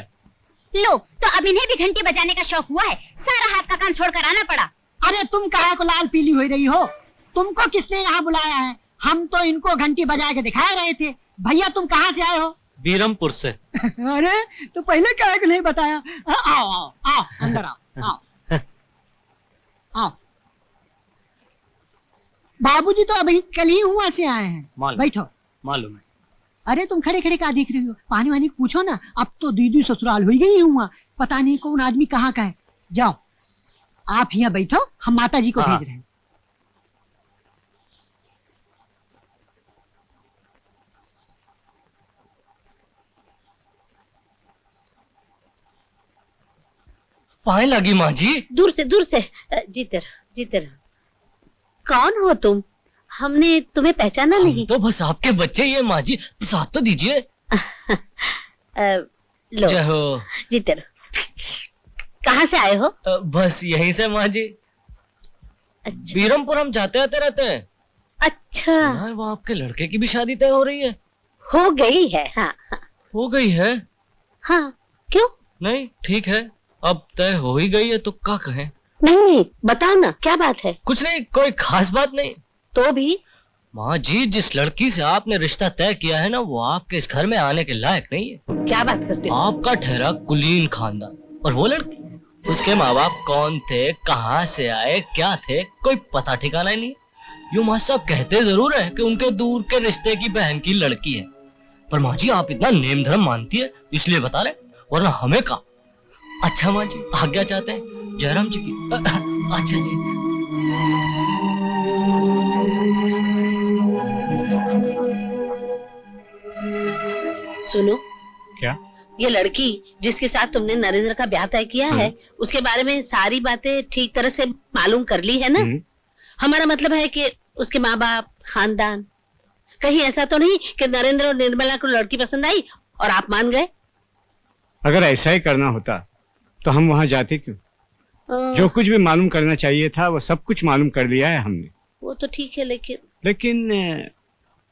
Speaker 14: लो, तो अब इन्हें भी घंटी बजाने का शौक हुआ है, सारा हाथ का काम छोड़कर आना पड़ा।
Speaker 16: अरे तुम काहे को लाल पीली हो रही हो? तुमको किसने यहाँ बुलाया है? हम तो इनको घंटी बजा के दिखा रहे थे। भैया तुम कहाँ से आए हो?
Speaker 25: बीरमपुर से।
Speaker 16: अरे तो पहले काहे को नहीं बताया? आओ आओ आओ, अंदर आओ आओ आओ। बाबूजी तो अभी कल ही हुआ से आए हैं। बैठो।
Speaker 25: मालूम है।
Speaker 16: अरे तुम खड़े खड़े क्या देख रही हो? पानी वानी पूछो ना, अब तो दीदी ससुराल हो गई हुआ, पता नहीं कौन आदमी कहाँ का है। जाओ आप यहाँ बैठो, हम माता जी को भेज रहे हैं।
Speaker 25: पाए लगी माँ जी।
Speaker 2: दूर से जीते रहो। कौन हो तुम?
Speaker 11: हमने तुम्हें पहचाना नहीं।
Speaker 25: तो बस आपके बच्चे ये माँ जी, प्रसाद तो दीजिए।
Speaker 11: लो
Speaker 25: जय हो।
Speaker 11: जीते रहो। कहाँ से आए हो?
Speaker 25: बस यहीं से माँ जी। बीरमपुर हम जाते आते रहते हैं।
Speaker 11: अच्छा।
Speaker 25: सुना है वो आपके लड़के की भी शादी तय हो रही है?
Speaker 11: हो गई है। हाँ, हाँ।
Speaker 25: हो गई है?
Speaker 11: हाँ। क्यों?
Speaker 25: नहीं ठीक है, अब तय हो ही गई है तो क्या कहें।
Speaker 11: नहीं बताओ ना, क्या बात है?
Speaker 25: कुछ नहीं, कोई खास बात नहीं।
Speaker 11: तो भी
Speaker 25: माँ जी, जिस लड़की से आपने रिश्ता तय किया है ना, वो आपके इस घर में आने के लायक नहीं है।
Speaker 11: क्या बात करते हो?
Speaker 25: आपका ठहरा कुलीन खानदान, और वो लड़की, उसके माँ बाप कौन थे, कहाँ से आए, क्या थे, कोई पता ठिकाना ही नहीं। यूं माँ साहब कहते जरूर है कि उनके दूर के रिश्ते की बहन की लड़की है, पर माँ जी आप इतना नेम धर्म मानती है इसलिए बता रहे, वरना हमें कहा। अच्छा माँ जी, आज्ञा चाहते हैं जयराम जी की। अच्छा जी।
Speaker 11: सुनो।
Speaker 13: क्या?
Speaker 11: ये लड़की जिसके साथ तुमने नरेंद्र का ब्याह तय किया है, उसके बारे में सारी बातें ठीक तरह से मालूम कर ली है ना? हमारा मतलब है कि उसके माँ बाप, खानदान, कहीं ऐसा तो नहीं कि नरेंद्र और निर्मला को लड़की पसंद आई और आप मान गए?
Speaker 13: अगर ऐसा ही करना होता तो हम वहां जाते क्यों? जो कुछ भी मालूम करना चाहिए था वो सब कुछ मालूम कर लिया है हमने।
Speaker 11: वो तो ठीक है,
Speaker 13: लेकिन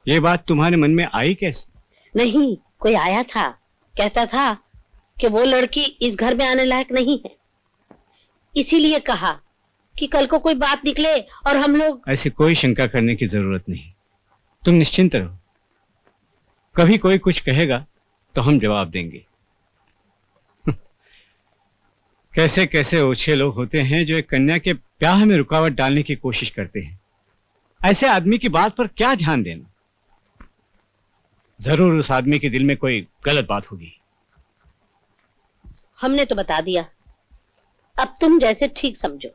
Speaker 13: ये बात तुम्हारे मन में आई कैसे?
Speaker 11: नहीं, कोई आया था, कहता था कि वो लड़की इस घर में आने लायक नहीं है, इसीलिए कहा कि कल को कोई बात निकले और हम लोग।
Speaker 13: ऐसी कोई शंका करने की जरूरत नहीं, तुम निश्चिंत रहो। कभी कोई कुछ कहेगा तो हम जवाब देंगे। कैसे कैसे ओछे लोग होते हैं जो एक कन्या के ब्याह में रुकावट डालने की कोशिश करते हैं। ऐसे आदमी की बात पर क्या ध्यान देना? जरूर उस आदमी के दिल में कोई गलत बात होगी।
Speaker 11: हमने तो बता दिया, अब तुम जैसे ठीक समझो।